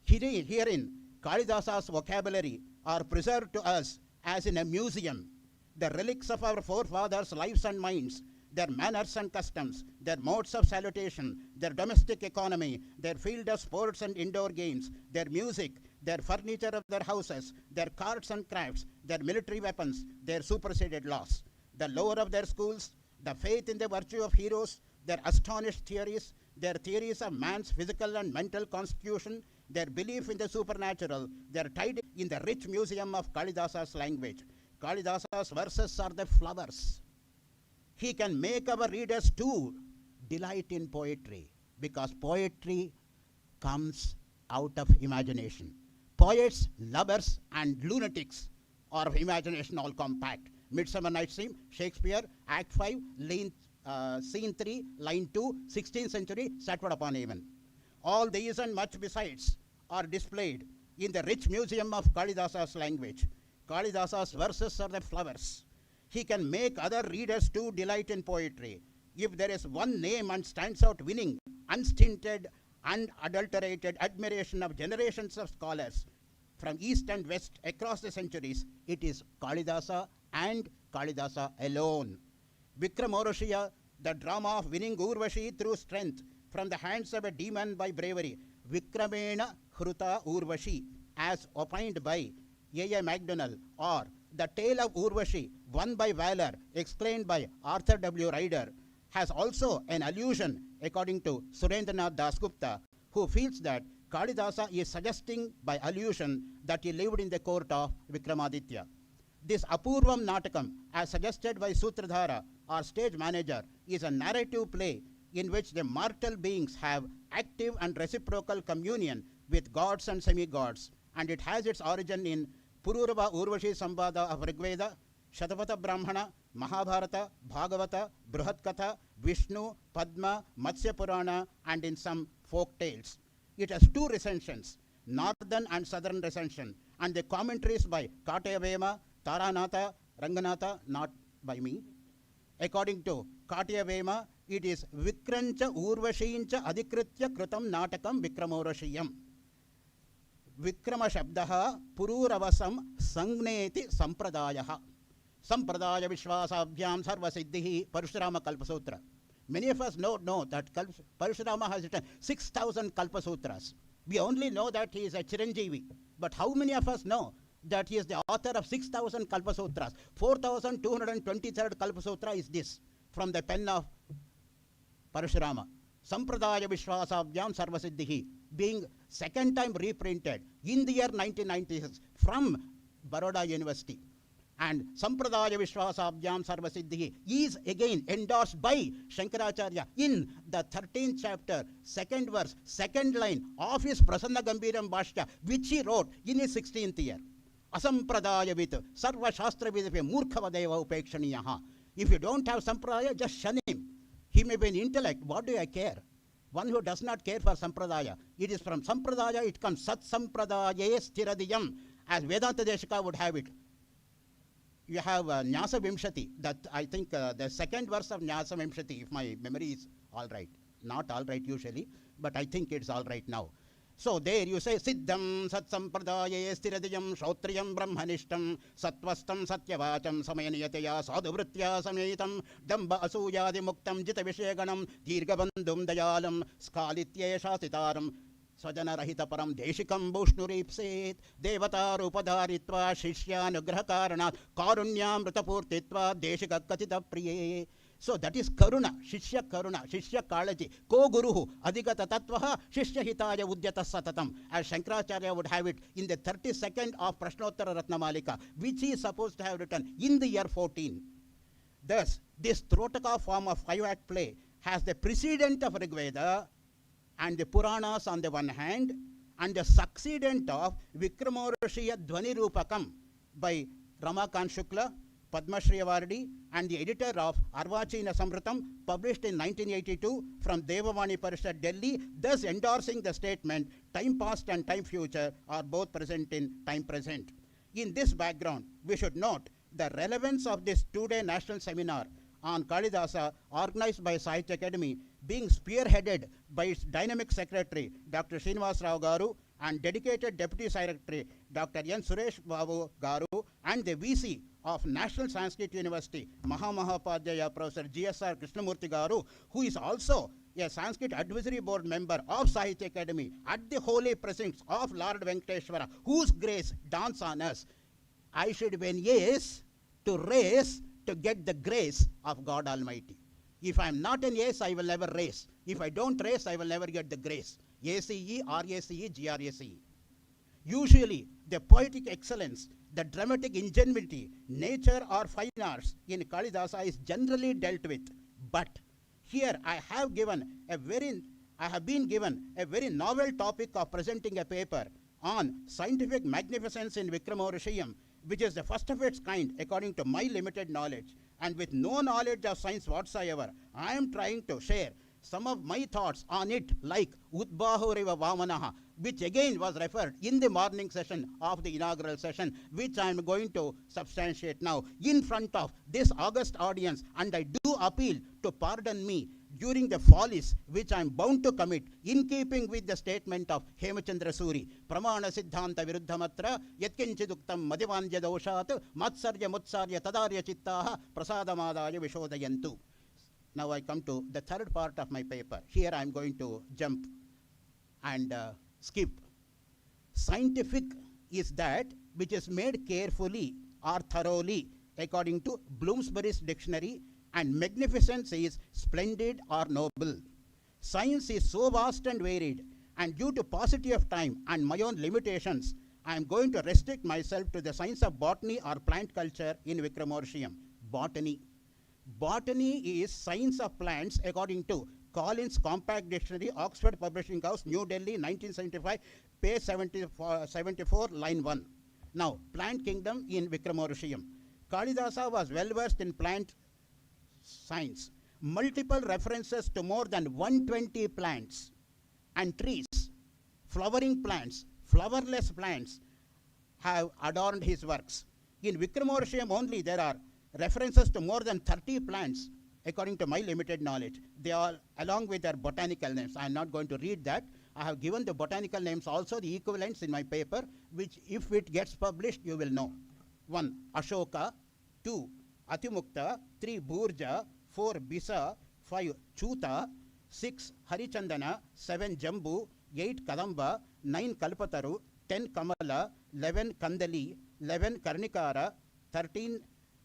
Herein, Kalidasa's vocabulary are preserved to us as in a museum, the relics of our forefathers' lives and minds, their manners and customs, their modes of salutation, their domestic economy, their field of sports and indoor games, their music, their furniture of their houses, their arts and crafts, their military weapons, their superseded laws, the lore of their schools, the faith in the virtue of heroes, their astonished theories, their theories of man's physical and mental constitution, their belief in the supernatural, their tied in the rich museum of Kalidasa's language. Kalidasa's verses are the flowers. He can make our readers too delight in poetry, because poetry comes out of imagination. Poets, lovers, and lunatics are of imagination all compact. Midsummer Night's Dream, Shakespeare, Act 5, Scene 3, Line 2, 16th century, Stratford upon Avon. All these and much besides are displayed in the rich museum of Kalidasa's language. Kalidasa's verses are the flowers. He can make other readers too delight in poetry. If there is one name and stands out winning, unstinted, unadulterated admiration of generations of scholars from east and west across the centuries, it is Kalidasa and Kalidasa alone. Vikramorushiya, the drama of winning Urvashi through strength from the hands of a demon by bravery. Vikramena Hruta Urvashi, as opined by A.A. MacDonald, or the tale of Urvashi, won by valor, explained by Arthur W. Ryder, has also an allusion, according to Surendranath Dasgupta, who feels that Kalidasa is suggesting by allusion that he lived in the court of Vikramaditya. This Apurvam Natakam, as suggested by Sutradhara, our stage manager, is a narrative play in which the mortal beings have active and reciprocal communion with gods and semi-gods, and it has its origin in Pururava Urvashi Sambhada of Rigveda, Shatapatha Brahmana, Mahabharata, Bhagavata, Bruhatkatha, Vishnu, Padma, Matsya Purana, and in some folk tales. It has two recensions, northern and southern recension, and the commentaries by Katyavema, Taranatha, Ranganatha, not by me. According to Katyavema, it is Vikrancha Urvashincha Adhikritya Krutam Natakam Vikramorashiyam. Vikrama Shabdaha Pururavasam Sangneti Sampradayaha. Sampradaya Vishwasabhyam Sarva Siddhihi Parashurama Kalpasutra. Many of us know that Parashurama has written 6,000 Kalpasutras. We only know that he is a Chiranjeevi. But how many of us know that he is the author of 6,000 Kalpasutras? 4,223rd Kalpasutra is this, from the pen of Parashurama. Sampradaya Vishwasabhyam Sarva Siddhihi, being second time reprinted in the year 1996 from Baroda University. And Sampradaya Vishwasabhyam Sarva Siddhihi is again endorsed by Shankaracharya in the 13th chapter, second verse, second line of his Prasanna Gambiram Bhashya, which he wrote in his 16th year. Asampradaya vit sarva shastra vidape murkhavadeva upekshaniyaha. If you don't have Sampradaya, just shun him. He may be an intellect. What do I care? One who does not care for Sampradaya. It is from Sampradaya, it comes Sat Sampradaye Stiradiyam, as Vedanta Deshika would have it. You have Nyasa Vimshati, that I think the second verse of Nyasa Vimshati, if my memory is all right. Not all right usually, but I think it's all right now. So there you say Siddham Sat Sampradaye Stiradiyam Shautriyam Brahmanishtam Satvastam Satyavacham Samayaniyataya Sadhuvritya Sametam Damba Asuyadi Muktam Jita Visheganam Dirgabandum Dayalam Skalitye Shasitaram Sajana Rahita Param Deshikam Bushnuripset Devata Rupadharitva Shishyanugraha Karanat Karunyam Rutapurtitva Deshika Katita Priye. So that is Karuna, Shishya Karuna, Shishya Kalaji, Ko Guruhu, Adhigata Tatvaha, Shishya Hitaya Udyata Satatam, as Shankaracharya would have it in the 32nd of Prashnottara Ratnamalika, which he is supposed to have written in the year 14. Thus, this Trotaka form of 5-act play has the precedent of Rigveda and the Puranas on the one hand, and the succeedent of Vikramorushiya Dhvani Rupakam by Ramakant Shukla, Padma Shri Awardi, and the editor of Arvachina Samritam, published in 1982 from Devavani Parishad, Delhi, thus endorsing the statement, time past and time future are both present in time present. In this background, we should note the relevance of this 2-day national seminar on Kalidasa, organized by Sahitya Akademi, being spearheaded by its dynamic secretary, Dr. Srinivas Rao Garu, and dedicated deputy secretary, Dr. N. Suresh Babu Garu, and the VC of National Sanskrit University, Mahamahopadhyaya Professor G.S.R. Krishnamurti Garu, who is also a Sanskrit Advisory Board member of Sahitya Akademi, at the holy precincts of Lord Venkateshwara, whose grace dawns on us. I should be an ace to race to get the grace of God Almighty. If I am not an ace, I will never race. If I don't race, I will never get the grace. ACE, RACE, GRACE. Usually, the poetic excellence, the dramatic ingenuity, nature or fine arts in Kalidasa is generally dealt with. But here I have given a very I have been given a very novel topic of presenting a paper on scientific magnificence in Vikramorishiyam, which is the first of its kind according to my limited knowledge. And with no knowledge of science whatsoever, I am trying to share some of my thoughts on it, like Udbahuriva Vamanaha, which again was referred in the morning session of the inaugural session, which I am going to substantiate now in front of this august audience. And I do appeal to pardon me during the follies which I am bound to commit in keeping with the statement of Hemachandra Suri, Pramana Siddhanta Viruddhamatra, Yatkinchiduktam Madhivanja Doshat, Matsarya Mutsarya Tadarya Chittaha, Prasadamadaya Vishodayantu. Now I come to the third part of my paper. Here I am going to jump and skip. Scientific is that which is made carefully or thoroughly according to Bloomsbury's dictionary, and magnificence is splendid or noble. Science is so vast and varied, and due to paucity of time and my own limitations, I am going to restrict myself to the science of botany or plant culture in Vikramorishiyam. Botany. Botany is science of plants according to Collins Compact Dictionary, Oxford Publishing House, New Delhi, 1975, page 74, line 1. Now, plant kingdom in Vikramorishiyam. Kalidasa was well versed in plant science. Multiple references to more than 120 plants and trees, flowering plants, flowerless plants have adorned his works. In Vikramorishiyam only there are references to more than 30 plants according to my limited knowledge. They are along with their botanical names. I am not going to read that. I have given the botanical names also, the equivalents in my paper, which if it gets published you will know. 1. Ashoka. 2. Atimukta. 3. Burja. 4. Bisa. 5. Chuta. 6. Harichandana. 7. Jambu. 8. Kadamba. 9. Kalpataru. 10. Kamala. 11. Kandali. 11. Karnikara. 13.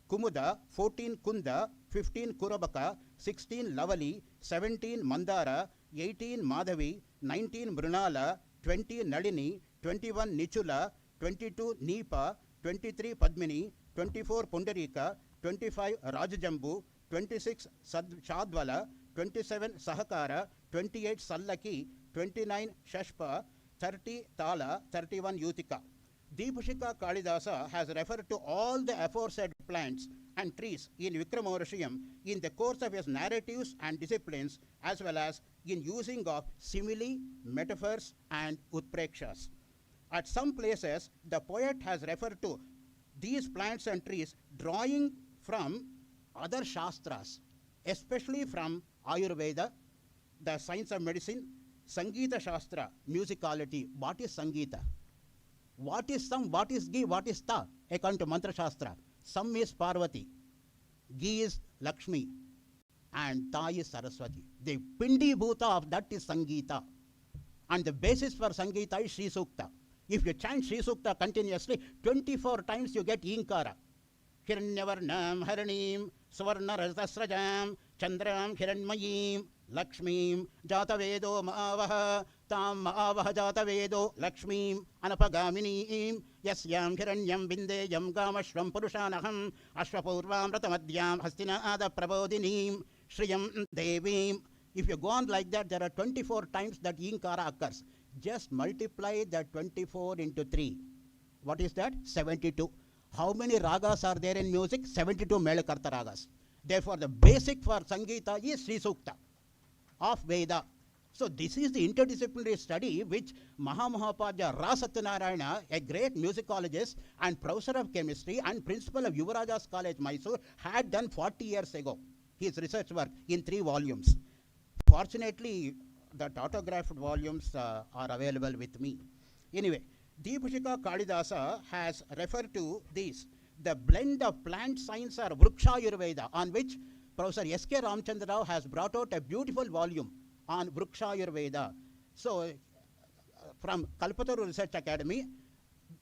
Kumuda. 14. Kunda. 15. Kurabaka. 16. Lavali. 17. Mandara. 18. Madhavi. 19. Mrunala. 20. Nalini. 21. Nichula. 22. Nipa. 23. Padmini. 24. Pundarika. 25. Rajajambu. 26. Shadvala. 27. Sahakara. 28. Sallaki. 29. Shashpa. 30. Tala. 31. Yutika. Deepashika Kalidasa has referred to all the aforesaid plants and trees in Vikramorishiyam in the course of his narratives and disciplines, as well as in using of simile, metaphors, and utprekshas. At some places, the poet has referred to these plants and trees drawing from other shastras, especially from Ayurveda, the science of medicine, Sangeeta Shastra, musicality. What is Sangeeta? What is Sam? What is Gi? What is Ta? According to Mantra Shastra. Sam is Parvati, Gi is Lakshmi, and Ta is Saraswati. The Pindi Bhuta of that is Sangeeta. And the basis for Sangeeta is Sri Sukta. If you chant Sri Sukta continuously, 24 times you get Inkara. Hiranyavarnam Haranim Swarna Rasrajam Chandram Hiranmayim Lakshmim Jatavedo Maavaha Tam Maavaha Jatavedo Lakshmim Anapagaminim Yasyam Hiranyam Bindeyam Gamashram Purushanaham Ashwapurvam Ratamadyam Hastina Ada Prabodinim Shriyam Devim. If you go on like that, there are 24 times that Inkara occurs. Just multiply that 24 into 3. What is that? 72. How many ragas are there in music? 72 Melakarta ragas. Therefore, the basic for Sangeeta is Sri Sukta of Veda. So this is the interdisciplinary study which Mahamahopadhyaya Rasatyanarayana, a great musicologist and professor of chemistry and principal of Yuvaraja's College, Mysore, had done 40 years ago. His research work in 3 volumes. Fortunately, the autographed volumes are available with me. Anyway, Deepashika Kalidasa has referred to this, the blend of plant science or Vriksha Ayurveda, on which Professor S.K. Ramchandra Rao has brought out a beautiful volume on Vriksha Ayurveda. So, from Kalpataru Research Academy,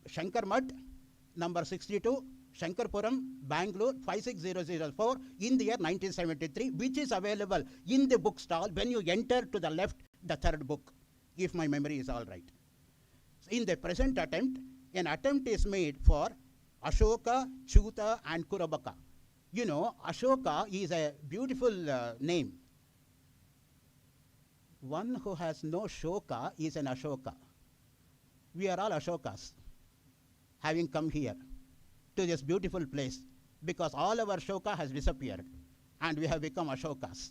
Shankar Mutt, number 62, Shankarpuram, Bangalore, 56004, in the year 1973, which is available in the bookstall when you enter to the left, the third book, if my memory is all right. In the present attempt, an attempt is made for Ashoka, Chuta, and Kurabaka. You know, Ashoka is a beautiful name. one who has no shoka is an Ashoka. We are all Ashokas, having come here to this beautiful place, because all our shoka has disappeared and we have become Ashokas.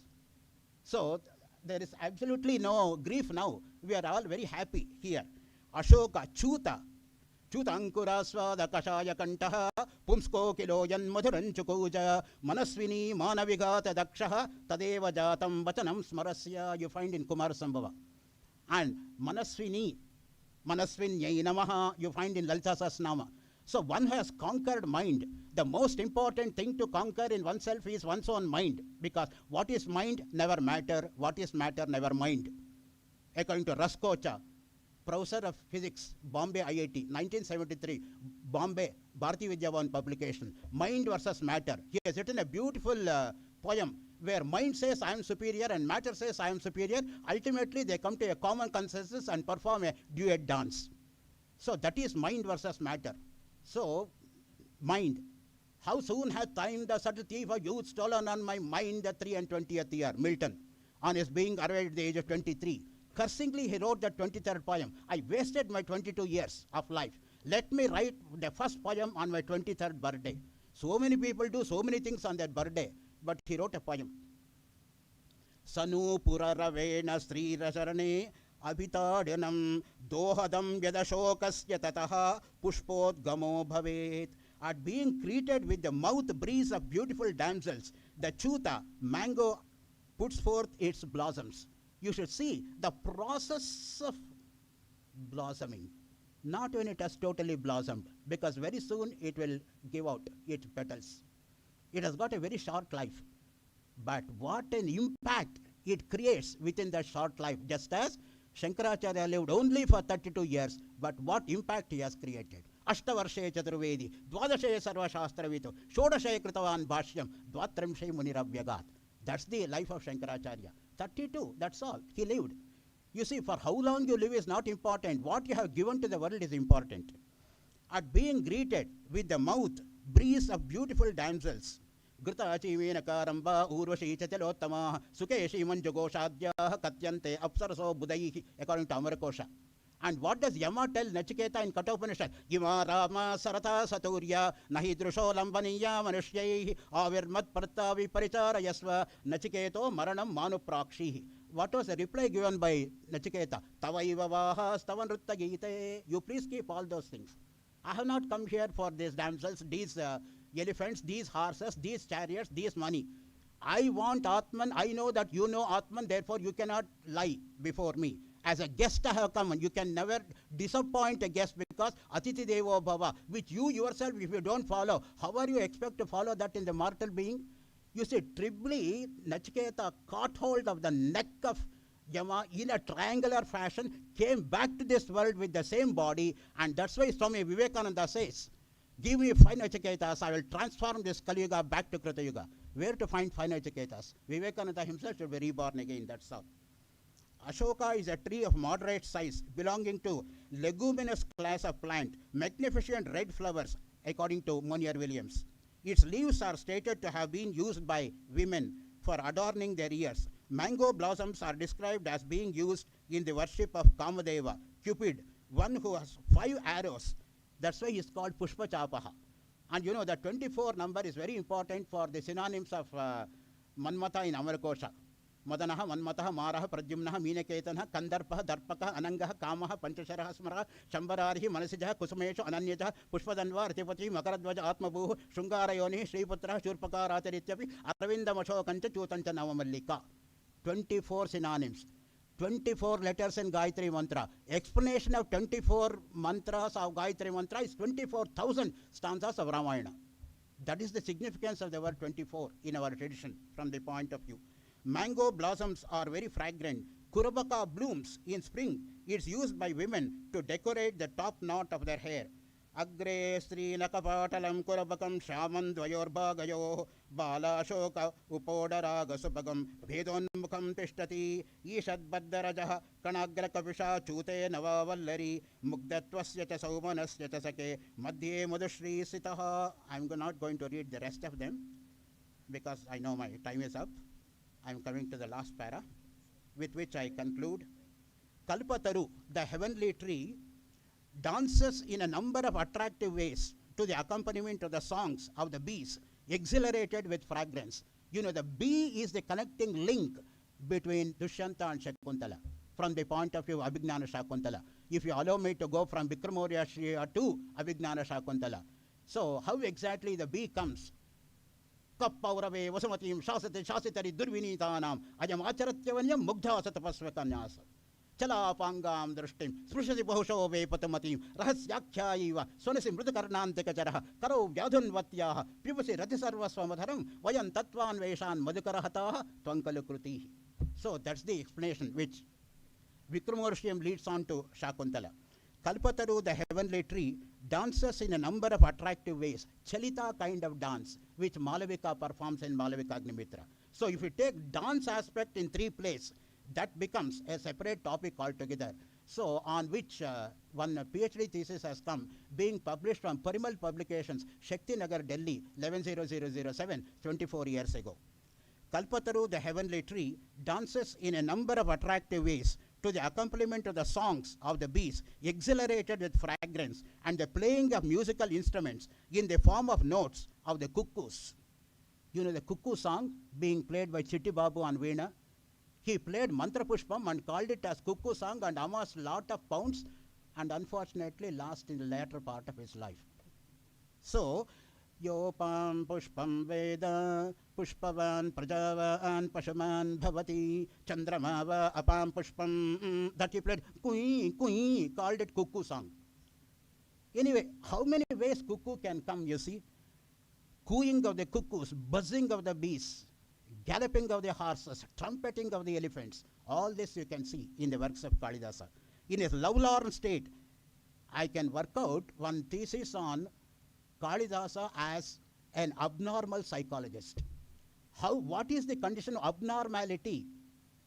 So there is absolutely no grief now. We are all very happy here. Ashoka, Chuta, Chutankura swada kashaya kantaha, Pumsko kiloyan madhuranchukuja, Manaswini manavigata dakshaha, Tadeva jatam vachanam smarasya, you find in Kumar Sambhava. And Manaswini, Manaswinyai namaha, you find in Lalita Sahasranama. So one has conquered mind. The most important thing to conquer in oneself is one's own mind, because what is mind never matter, what is matter never mind. According to Raskocha, professor of physics, Bombay IIT, 1973, Bombay, Bharati Vidyavan publication, Mind versus Matter. He has written a beautiful poem where mind says I am superior and matter says I am superior. Ultimately, they come to a common consensus and perform a duet dance. So that is mind versus matter. So, mind. How soon hath time the subtle thief of youth stolen on my mind the 23rd year? Milton, on his being arrived at the age of 23. Cursingly, he wrote the 23rd poem. I wasted my 22 years of life. Let me write the first poem on my 23rd birthday. So many people do so many things on their birthday, but he wrote a poem. Sanu pura ravena sri rasarane abhitadyanam dohadam yadashokasya tataha pushpodgamo bhavet. At being greeted with the mouth breeze of beautiful damsels, the chuta, mango, puts forth its blossoms. You should see the process of blossoming, not when it has totally blossomed, because very soon it will give out its petals. It has got a very short life, but what an impact it creates within that short life, just as Shankaracharya lived only for 32 years, but what impact he has created. Ashtavarshe Chaturvedi, Dwadashe Sarvashastravitu, Shodashe Kritavan Bhashyam, Dvatramshe Munirabhyagat. That's the life of Shankaracharya. 32, that's all. He lived. You see, for how long you live is not important. What you have given to the world is important. At being greeted with the mouth breeze of beautiful damsels, Grita Chivina Karamba, Urvashi Chatelotama, Sukeshi Manjugoshadyah, Katyante, Apsaraso Budai, according to Amarakosha. And what does Yama tell Nachiketa in Kathopanishad? Yama Rama Sarata Saturya, Nahi Drusho Lambaniya Manushyahi, Avirmat Partavi Parichara Yasva, Nachiketo Maranam Manu Prakshihi. What was the reply given by Nachiketa? Tavaiva Vaha Stavanrutta Gite. You please keep all those things. I have not come here for these damsels, these elephants, these horses, these chariots, these money. I want Atman. I know that you know Atman, therefore you cannot lie before me. As a guest I have come, and you can never disappoint a guest, because Atiti Devo Bhava, which you yourself, if you don't follow, how are you expect to follow that in the mortal being? You see, triply, Nachiketa caught hold of the neck of Yama in a triangular fashion, came back to this world with the same body, and that's why Swami Vivekananda says, give me 5 Nachiketas, I will transform this Kali Yuga back to Krita Yuga. Where to find 5 Nachiketas? Vivekananda himself should be reborn again, that's all. Ashoka is a tree of moderate size belonging to leguminous class of plant, magnificent red flowers, according to Monier Williams. Its leaves are stated to have been used by women for adorning their ears. Mango blossoms are described as being used in the worship of Kamadeva, Cupid, one who has 5 arrows. That's why he is called Pushpachapaha. And you know, the 24 number is very important for the synonyms of Manmata in Amarakosha. Madanaha, Manmataha, Maraha, Pradyumnaha, Meenaketanaha, Kandarpaha, Darpaka, Anangaha, Kamaha, Panchasharaha, Smaraha, Shambararihi, Manasijaha, Kusumesha, Ananyajaha, Pushpadanva, Artipati, Makaradvaja, Atmabuhu, Shungarayoni, Sriputra, Shurpaka, Ratarityapi, Aravinda Mashokancha, Chutancha Navamallika. 24 synonyms, 24 letters in Gayatri Mantra. Explanation of 24 mantras of Gayatri Mantra is 24,000 stanzas of Ramayana. That is the significance of the word 24 in our tradition from the point of view. Mango blossoms are very fragrant. Kurabaka blooms in spring. It's used by women to decorate the top knot of their hair. Agre Sri Nakapatalam Kurabakam Shaman Dvayorbagayo Bala Shoka Upodara Gasubagam Vedon Mukam Tishtati Ishad Baddarajaha Kanagra Kavisha Chute Navavallari Mugdatvasya Saumanasya Sake Madhye Mudashri Sitaha. I'm not going to read the rest of them because I know my time is up. I'm coming to the last para. with which I conclude. Kalpataru, the heavenly tree, dances in a number of attractive ways to the accompaniment of the songs of the bees, exhilarated with fragrance. You know, the bee is the connecting link between Dushyanta and Shakuntala from the point of view of Abhignana Shakuntala. If you allow me to go from Vikramorya to Abhignana Shakuntala. So, how exactly the bee comes? Kappaurave Vasamatim Shasate Shasitari Durvinitanam Ajam Acharatyavanyam Mugdha Satapasvakanyasa. Chalapangam Drishtim, Sprushati Bahusho Vepatamatim, Rahasyakhaiva, Sonasi Mrutakarnantikachara, Karo Vyadun Vatyaha, Pivasi Ratisarvaswamadharam, Vayan Tatvan Veshan Madhukarahataha, Twankalukruti. So that's the explanation which Vikramorshyam leads on to Shakuntala. Kalpataru, the heavenly tree, dances in a number of attractive ways, Chalita kind of dance, which Malavika performs in Malavika Agnimitra. So if you take dance aspect in three places, that becomes a separate topic altogether. So on which one PhD thesis has come, being published from Parimal Publications, Shakti Nagar, Delhi, 110007, 24 years ago. Kalpataru, the heavenly tree, dances in a number of attractive ways to the accompaniment of the songs of the bees, exhilarated with fragrance, and the playing of musical instruments in the form of notes of the cuckoos. You know the cuckoo song being played by Chitti Babu on Veena. He played Mantra Pushpam and called it as cuckoo song and amassed lot of pounds and unfortunately lost in the latter part of his life. So, Yopam Pushpam Veda Pushpavan Prajavan Pashaman Bhavati Chandramava Apam Pushpam, that he played Kui Kui, called it cuckoo song. Anyway, how many ways cuckoo can come, you see? Cooing of the cuckoos, buzzing of the bees, galloping of the horses, trumpeting of the elephants, all this you can see in the works of Kalidasa. In his lovelorn state, I can work out one thesis on Kalidasa as an abnormal psychologist. What is the condition of abnormality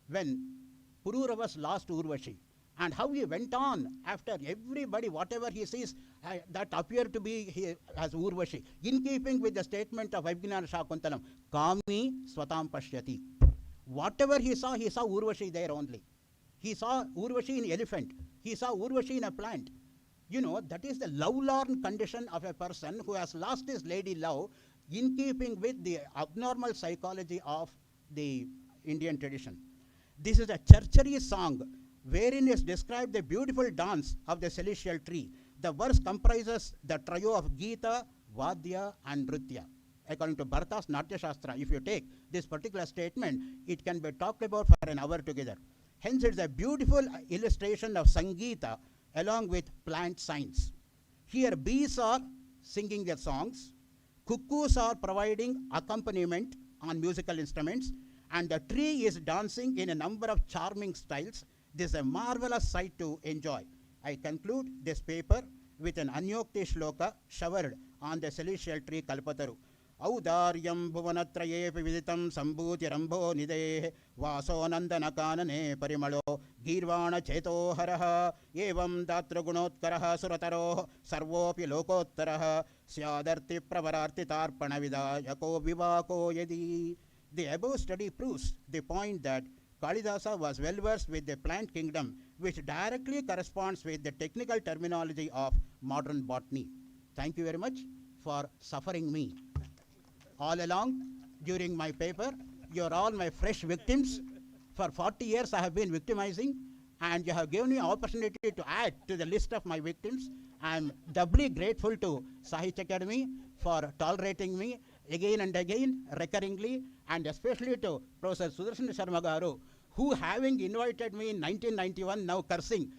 when Pururavas lost Urvashi? And how he went on after everybody, whatever he sees, that appeared to be as Urvashi, in keeping with the statement of Abhignana Shakuntalam, Kami Swatam Pashyati. Whatever he saw Urvashi there only. He saw Urvashi in elephant. He saw Urvashi in a plant. You know, that is the lovelorn condition of a person who has lost his lady love, in keeping with the abnormal psychology of the Indian tradition. This is a Charchari song wherein is described the beautiful dance of the celestial tree. The verse comprises the trio of Gita, Vadya and Nritya. According to Bharata's Natya Shastra, if you take this particular statement, it can be talked about for an hour together. Hence, it's a beautiful illustration of Sangeeta along with plant science. Here, bees are singing their songs, cuckoos are providing accompaniment on musical instruments, and the tree is dancing in a number of charming styles. This is a marvelous sight to enjoy. I conclude this paper with an Anyokti shloka showered on the celestial tree Kalpataru. Audaryam bhuvanatraye viditam sambhuti rambho nidehe vaso nandana kanane parimalo girvana cheto haraha evam datra gunotkaraha surataro sarvopi lokottaraha syadarti pravararti tarpana vidayako vivako yadi. The above study proves the point that Kalidasa was well versed with the plant kingdom, which directly corresponds with the technical terminology of modern botany. Thank you very much for suffering me all along during my paper. You are all my fresh victims. For 40 years I have been victimizing, and you have given me opportunity to add to the list of my victims. I am doubly grateful to Sahitya Akademi for tolerating me again and again, recurringly, and especially to Professor Sudarshan Sharma Garu, who, having invited me in 1991, now cursing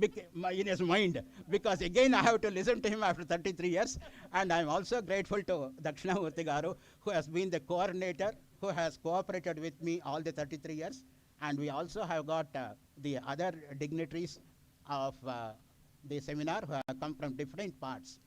in his mind, because again I have to listen to him after 33 years. And I am also grateful to Dakshinamurthy Garu, who has been the coordinator, who has cooperated with me all the 33 years. And we also have got the other dignitaries of the seminar who have come from different parts,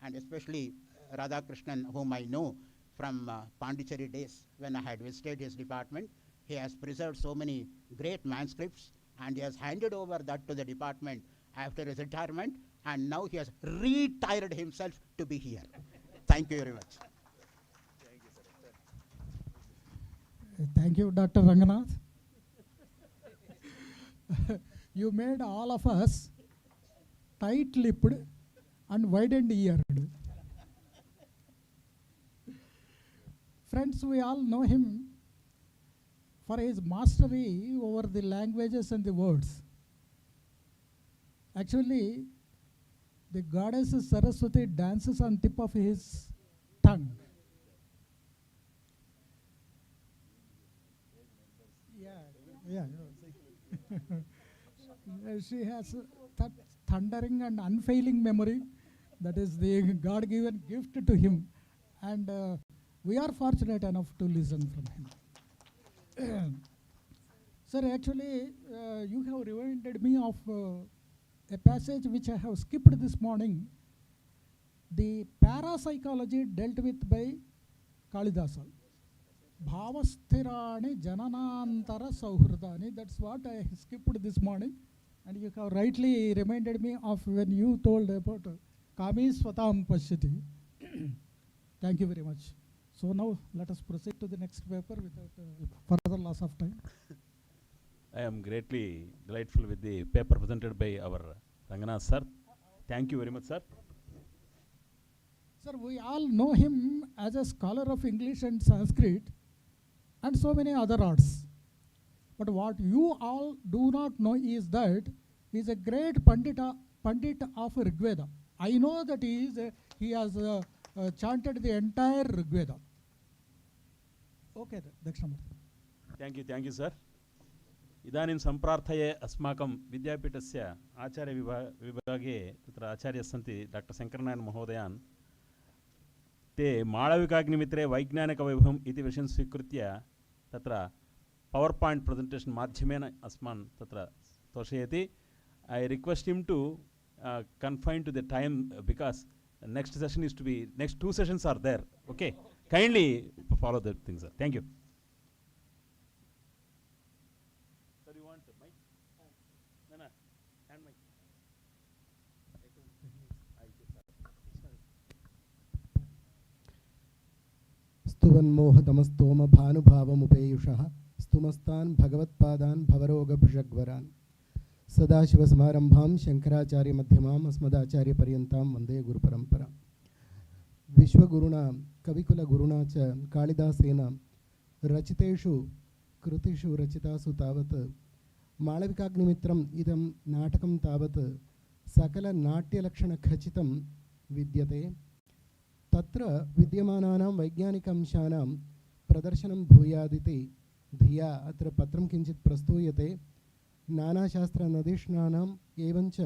and especially Radhakrishnan, whom I know from Pondicherry days when I had visited his department. He has preserved so many great manuscripts, and he has handed over that to the department after his retirement, and now he has retired himself to be here. Thank you very much. Thank you, Dr. Ranganath. You made all of us tight-lipped and widened-eared. Friends, we all know him for his mastery over the languages and the words. Actually, the goddess Saraswati dances on tip of his tongue. Yeah. She has that thundering and unfailing memory. That is the God-given gift to him. And we are fortunate enough to listen from him. Sir, actually, you have reminded me of a passage which I have skipped this morning. The parapsychology dealt with by Kalidasa. Bhavasthirani jananantara sauhridani. That's what I skipped this morning. And you have rightly reminded me of when you told about Kami Swatam Pashyati. Thank you very much. So now let us proceed to the next paper without further loss of time. I am greatly delightful with the paper presented by our Ranganath sir. Thank you very much, sir. Sir, we all know him as a scholar of English and Sanskrit and so many other arts. But what you all do not know is that he is a great Pandit of Rigveda. I know that he has chanted the entire Rigveda. Okay, Dakshamurthy. Thank you, sir. इदानीं सम्प्रार्थये अस्माकं विद्यापीठस्य आचार्यविभागे तत्र आचार्यः सन्ति doctor Shankaranarayana महोदयान् ते माळविकाग्निमित्रे वैज्ञानिकवैभवम् इति विषयं स्वीकृत्य तत्र पवर् पायिण्ट् प्रेजेण्टेशन् माध्यमेन अस्मान् तत्र तोषयति. I request him to confine to the time because next session is to be, next 2 sessions are there. Okay, kindly follow the things, sir. Thank you. Sir, you want the mic? No, hand mic. स्तुवन्मोहतमस्तोम भानुभावमुपेयुषः स्तुमस्तान् भगवत्पादान् भवरोगभृषग्वरान् सदाशिवसमारम्भां शङ्कराचार्यमध्यमाम् अस्मदाचार्यपर्यन्तां वन्दे गुरुपरम्परां. विश्वगुरुणा कविकुलगुरुणा च कालिदासेन रचितेषु कृतिषु रचितासु तावत् माळविकाग्निमित्रम् इदं नाटकं तावत् सकलनाट्यलक्षणखचितं विद्यते. तत्र विद्यमानानां वैज्ञानिकांशानां प्रदर्शनं भूयादिति धिया अत्र पत्रं किञ्चित् प्रस्तूयते. नानाशास्त्रनदीष्णानाम् एवञ्च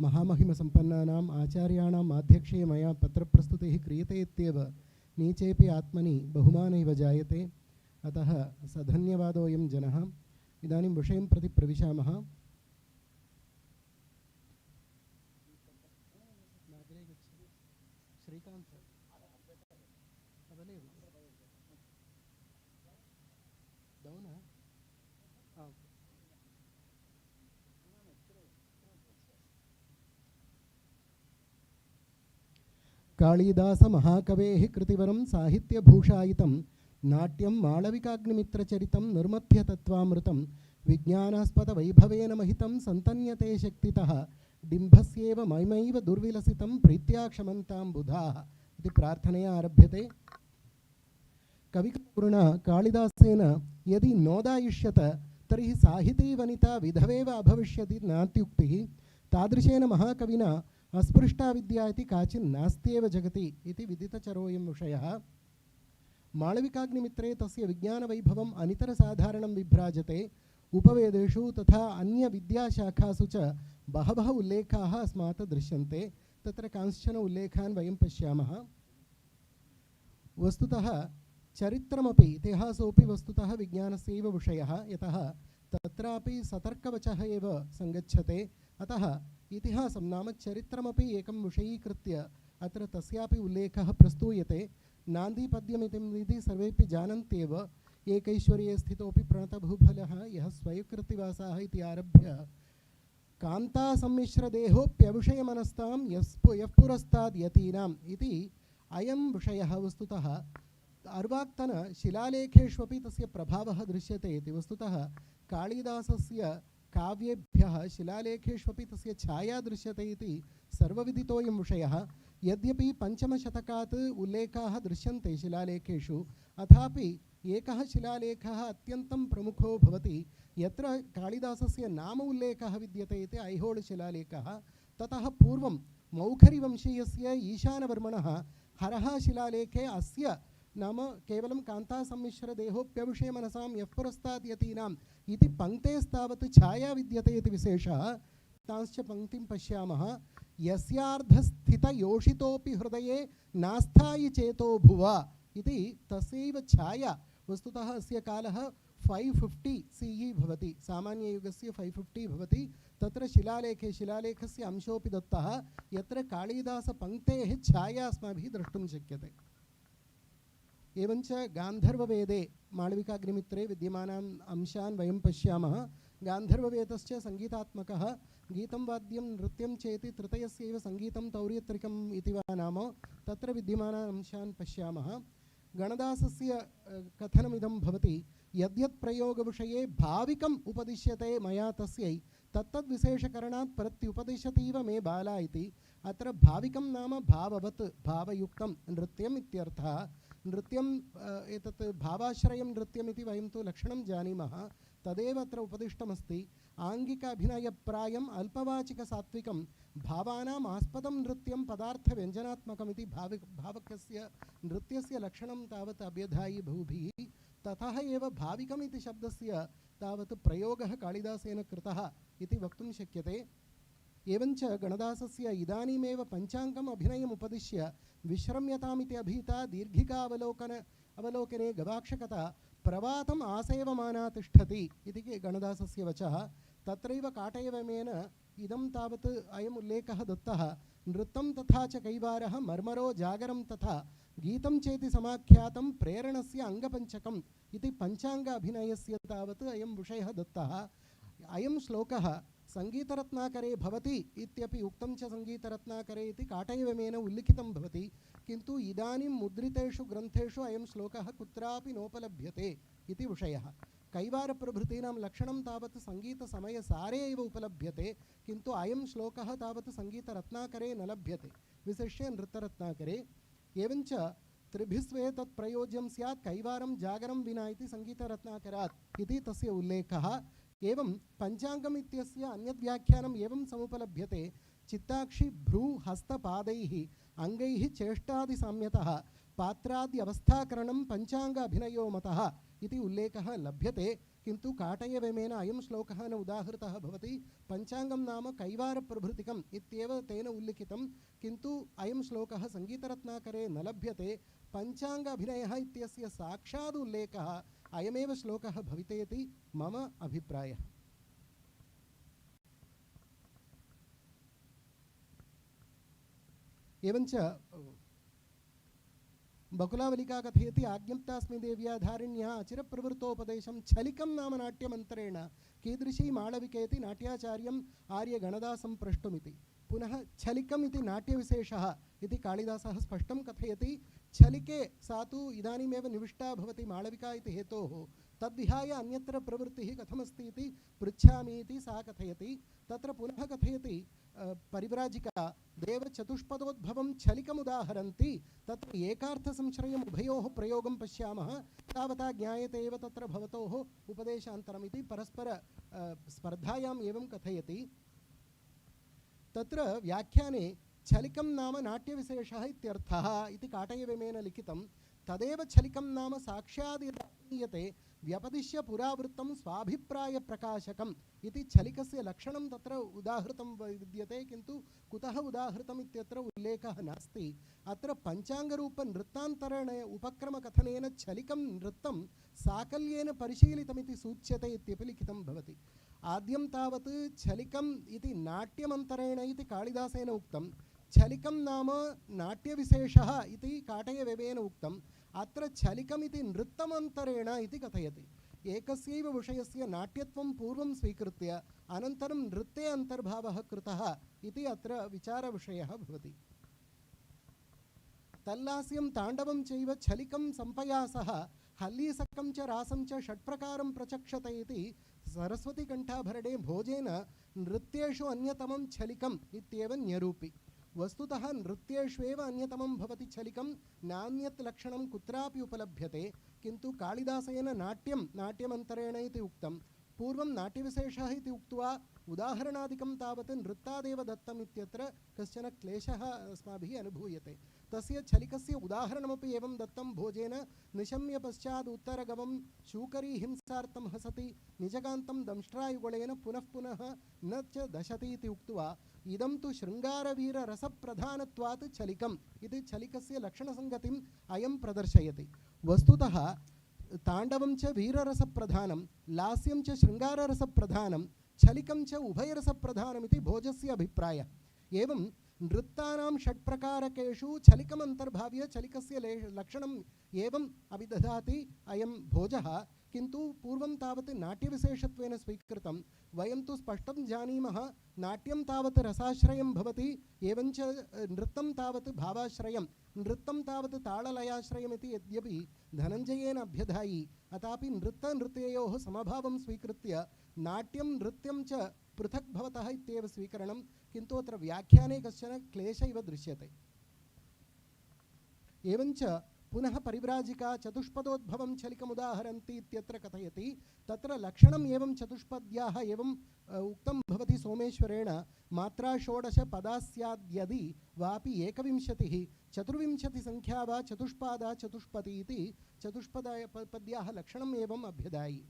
महामहिमसम्पन्नानाम् आचार्याणाम् आध्यक्षे मया पत्रप्रस्तुतिः क्रियते इत्येव नीचेपि आत्मनि बहुमानैव जायते. अतः सधन्यवादोऽयं जनः. इदानीं विषयं प्रति प्रविशामः. कालिदास महाकवेः कृतिवरं साहित्यभूषायितं नाट्यं माळविकाग्निमित्रचरितं निर्मथ्यतत्त्वामृतं विज्ञानास्पदवैभवेन महितं सन्तन्यते शक्तितः डिम्भस्येव मयमैव दुर्विलसितं प्रीत्या क्षमन्तां बुधाः इति प्रार्थनया आरभ्यते. कविकुलगुरुणा कालिदासेन यदि नोदायिष्यत तर्हि साहिती वनिता विधवेव अभविष्यति नात्युक्तिः. तादृशेन महाकविना अस्पृष्टा विद्या इति काचिन् नास्त्येव जगति इति विदितचरोऽयं विषयः. माळविकाग्निमित्रे तस्य विज्ञानवैभवम् अनितरसाधारणं विभ्राजते. उपवेदेषु तथा अन्यविद्याशाखासु च बहवः उल्लेखाः अस्मात् दृश्यन्ते. तत्र कांश्चन उल्लेखान् वयं पश्यामः. वस्तुतः चरित्रमपि इतिहासोऽपि वस्तुतः विज्ञानस्यैव विषयः. यतः तत्रापि सतर्कवचः एव सङ्गच्छते. अतः इतिहासं नाम चरित्रमपि एकं विषयीकृत्य अत्र तस्यापि उल्लेखः प्रस्तूयते. नान्दीपद्यमिति सर्वेपि जानन्त्येव. एकैश्वर्ये स्थितोऽपि प्रणतभूफलः यः स्वयकृतिवासाः इति आरभ्य कान्तासम्मिश्रदेहोऽप्यविषयमनस्तां यः पुरस्ताद् यतीनाम् इति अयं विषयः वस्तुतः अर्वाक्तन शिलालेखेष्वपि तस्य प्रभावः दृश्यते इति. वस्तुतः कालिदासस्य काव्येभ्यः शिलालेखेष्वपि तस्य छाया दृश्यते इति सर्वविदितोऽयं विषयः। यद्यपि पञ्चमशतकात् उल्लेखाः दृश्यन्ते शिलालेखेषु, अथापि एकः शिलालेखः अत्यन्तं प्रमुखो भवति यत्र कालिदासस्य नाम उल्लेखः विद्यते इति ऐहोळ शिलालेखः। ततः पूर्वं मौखरिवंशीयस्य ईशानवर्मणः हरः शिलालेखे अस्य नाम केवलं कान्तासम्मिश्रदेहोप्यविषे मनसां यः पुरस्तात् यतीनाम् इति पङ्क्तेस्तावत् छाया विद्यते इति विशेषः। तांश्च पङ्क्तिं पश्यामः। यस्यार्धस्थितयोषितोऽपि हृदये नास्थायि चेतो भुव इति तस्यैव छाया। वस्तुतः अस्य कालः 550 CE भवति, सामान्ययुगस्य 550 भवति। तत्र शिलालेखस्य अंशोऽपि दत्तः यत्र कालिदासपङ्क्तेः छाया अस्माभिः द्रष्टुं शक्यते। एवञ्च गान्धर्ववेदे मालविकाग्निमित्रे विद्यमानान् अंशान् वयं पश्यामः। गान्धर्ववेदश्च सङ्गीतात्मकः। गीतं वाद्यं नृत्यं चेति तृतीयस्यैव सङ्गीतं तौर्यत्रिकम् इति वा नाम तत्र विद्यमानान् अंशान् पश्यामः। गणदासस्य कथनमिदं भवति, यद्यत् प्रयोगविषये भाविकम् उपदिश्यते मया तस्यै तत्तद्विशेषकरणात् प्रत्युपदिशतीव मे बाला इति। अत्र भाविकं नाम भाववत् भावयुक्तं नृत्यम् इत्यर्थः। नृत्यम् एतत् भावाश्रयं नृत्यम् इति वयं तु लक्षणं जानीमः, तदेव अत्र उपदिष्टमस्ति। आङ्गिक अभिनयप्रायम् अल्पवाचिकसात्विकं भावानाम् आस्पदं नृत्यं पदार्थव्यञ्जनात्मकम् इति भावकस्य नृत्यस्य लक्षणं तावत् अभ्यधायि बहुभिः। ततः एव भाविकम् इति शब्दस्य तावत् प्रयोगः कालिदासेन कृतः इति वक्तुं शक्यते। एवञ्च गणदासस्य इदानीमेव पञ्चाङ्गम् अभिनयम् उपदिश्य विश्रम्यतामिति अभीता अवलोकने गवाक्षकता प्रवातम् आसेवमाना तिष्ठति इति गणदासस्य वचः। तत्रैव काटयवमेन इदं तावत् अयम् उल्लेखः दत्तः। नृत्तं तथा च कैवारः मर्मरो जागरं तथा गीतं चेति समाख्यातं प्रेरणस्य अङ्गपञ्चकम् इति पञ्चाङ्ग अभिनयस्य तावत् अयं विषयः दत्तः। अयं श्लोकः संगीतरत्नाकरे भवति इत्यपि उक्तं च संगीतरत्नाकरे इति काटयवमेन उल्लिखितं भवति, किन्तु इदानीं मुद्रितेषु ग्रन्थेषु अयं श्लोकः कुत्रापि नोपलभ्यते इति विषयः। कैवारप्रभृतीनां लक्षणं तावत् सङ्गीतसमयसारे एव उपलभ्यते, किन्तु अयं श्लोकः तावत् सङ्गीतरत्नाकरे न लभ्यते, विशिष्य नृत्यरत्नाकरे। एवञ्च त्रिभिस्वेतत् प्रयोज्यं स्यात् कैवारं जागरं विना इति सङ्गीतरत्नाकरात् इति तस्य उल्लेखः। एवं पञ्चाङ्गम् इत्यस्य अन्यद्व्याख्यानम् एवं समुपलभ्यते, चित्ताक्षि भ्रू हस्तपादैः अङ्गैः चेष्टादिसाम्यतः पात्राद्यवस्थाकरणं पञ्चाङ्ग अभिनयो मतः इति उल्लेखः लभ्यते, किन्तु काटयवमेन अयं श्लोकः न उदाहृतः भवति। पञ्चाङ्गं नाम कैवारप्रभृतिकम् इत्येव तेन उल्लिखितं, किन्तु अयं श्लोकः सङ्गीतरत्नाकरे न लभ्यते। पञ्चाङ्ग अभिनयः इत्यस्य साक्षात् उल्लेखः अयमेव श्लोकः भवितेति मम अभिप्रायः। एवञ्च बकुलावलिका कथयति, आज्ञप्तास्मि देव्या धारिण्या अचिरप्रवृत्तोपदेशं छलिकं नाम नाट्यमन्तरेण कीदृशी माळविकेति नाट्याचार्यम् आर्यगणदासं प्रष्टुमिति। पुनः छलिकम् इति नाट्यविशेषः इति कालिदासः स्पष्टं कथयति। छलिके सा तु इदानीमेव निविष्टा भवति माळविका इति हेतोः, तद्विहाय अन्यत्र प्रवृत्तिः कथमस्ति इति पृच्छामि इति सा कथयति। तत्र पुनः कथयति परिव्राजिका, देवचतुष्पदोद्भवं छलिकमुदाहरन्ति, तत्र एकार्थसंश्रयम् उभयोः प्रयोगं पश्यामः, तावता ज्ञायते एव तत्र भवतोः उपदेशान्तरमिति परस्पर स्पर्धायाम् एवं कथयति। तत्र व्याख्याने छलिकं नाम नाट्यविशेषः इत्यर्थः इति काटयवमेन लिखितं। तदेव छलिकं नाम साक्षात् यदीयते व्यपदिश्य पुरावृत्तं स्वाभिप्रायप्रकाशकम् इति छलिकस्य लक्षणं तत्र उदाहृतं विद्यते, किन्तु कुतः उदाहृतम् इत्यत्र उल्लेखः नास्ति। अत्र पञ्चाङ्गरूपनृत्तान्तरेण उपक्रमकथनेन छलिकं नृत्तं साकल्येन परिशीलितमिति सूच्यते इत्यपि लिखितं भवति। आद्यं तावत् छलिकम् इति नाट्यमन्तरेण इति कालिदासेन उक्तं, छलिकं नाम नाट्यविशेषः इति काटयवमेन उक्तम्। अत्र छलिकमिति नृत्तमन्तरेण इति कथयति। एकस्यैव विषयस्य नाट्यत्वं पूर्वं स्वीकृत्य अनन्तरं नृत्ये अन्तर्भावः कृतः इति अत्र विचारविषयः भवति। तल्लास्यं ताण्डवं चैव छलिकं सम्पयासः हल्लीसकं च रासं च षट्प्रकारं प्रचक्षते इति सरस्वतीकण्ठाभरणे भोजेन नृत्येषु अन्यतमं छलिकम् इत्येव न्यरूपि। वस्तुतः नृत्येष्वेव अन्यतमं भवति छलिकं, नान्यत् लक्षणं कुत्रापि उपलभ्यते। किन्तु कालिदासेन नाट्यमन्तरेण इति उक्तं। पूर्वं नाट्यविशेषः इति उक्त्वा उदाहरणादिकं तावत् नृत्तादेव दत्तम् इत्यत्र कश्चन क्लेशः अस्माभिः अनुभूयते। तस्य छलिकस्य उदाहरणमपि एवं दत्तं। भोजेन निशम्य पश्चात् उत्तरगमं शूकरी हिंसार्थं हसति, निजकान्तं दंष्ट्रायुगलेन पुनः पुनः न च दशति इति उक्त्वा इदं तु शृङ्गारवीररसप्रधानत्वात् छलिकम् इति छलिकस्य लक्षणसङ्गतिम् अयं प्रदर्शयति। वस्तुतः ताण्डवं च वीररसप्रधानं, लास्यं च शृङ्गाररसप्रधानं, छलिकं च उभयरसप्रधानमिति भोजस्य अभिप्रायः। एवं नृत्तानां षट्प्रकारकेषु छलिकम् अन्तर्भाव्य छलिकस्य लक्षणम् एवम् अभिदधाति अयं भोजः। किन्तु पूर्वं तावत् नाट्यविशेषत्वेन स्वीकृतं। वयं तु स्पष्टं जानीमः, नाट्यं तावत् रसाश्रयं भवति, एवञ्च नृत्तं तावत् भावाश्रयं, नृत्तं तावत् ताळलयाश्रयमिति यद्यपि धनञ्जयेन अभ्यधायि, अथापि नृत्ययोः समभावं स्वीकृत्य नाट्यं नृत्यं च पृथक् भवतः इत्येव स्वीकरणं। किन्तु अत्र व्याख्याने कश्चन क्लेश इव दृश्यते। एवञ्च पुनः परिव्राजिका चतुष्पदोद्भवं छलिकमुदाहरन्ति इत्यत्र कथयति। तत्र लक्षणम् एवं चतुष्पद्याः एवम् उक्तं भवति सोमेश्वरेण। मात्रा 16 पदा स्याद्यदि वापि 21 चतुर्विंशतिसङ्ख्या वा चतुष्पादा चतुष्पदी इति चतुष्पद्याः लक्षणम् एवम् अभ्यदायि।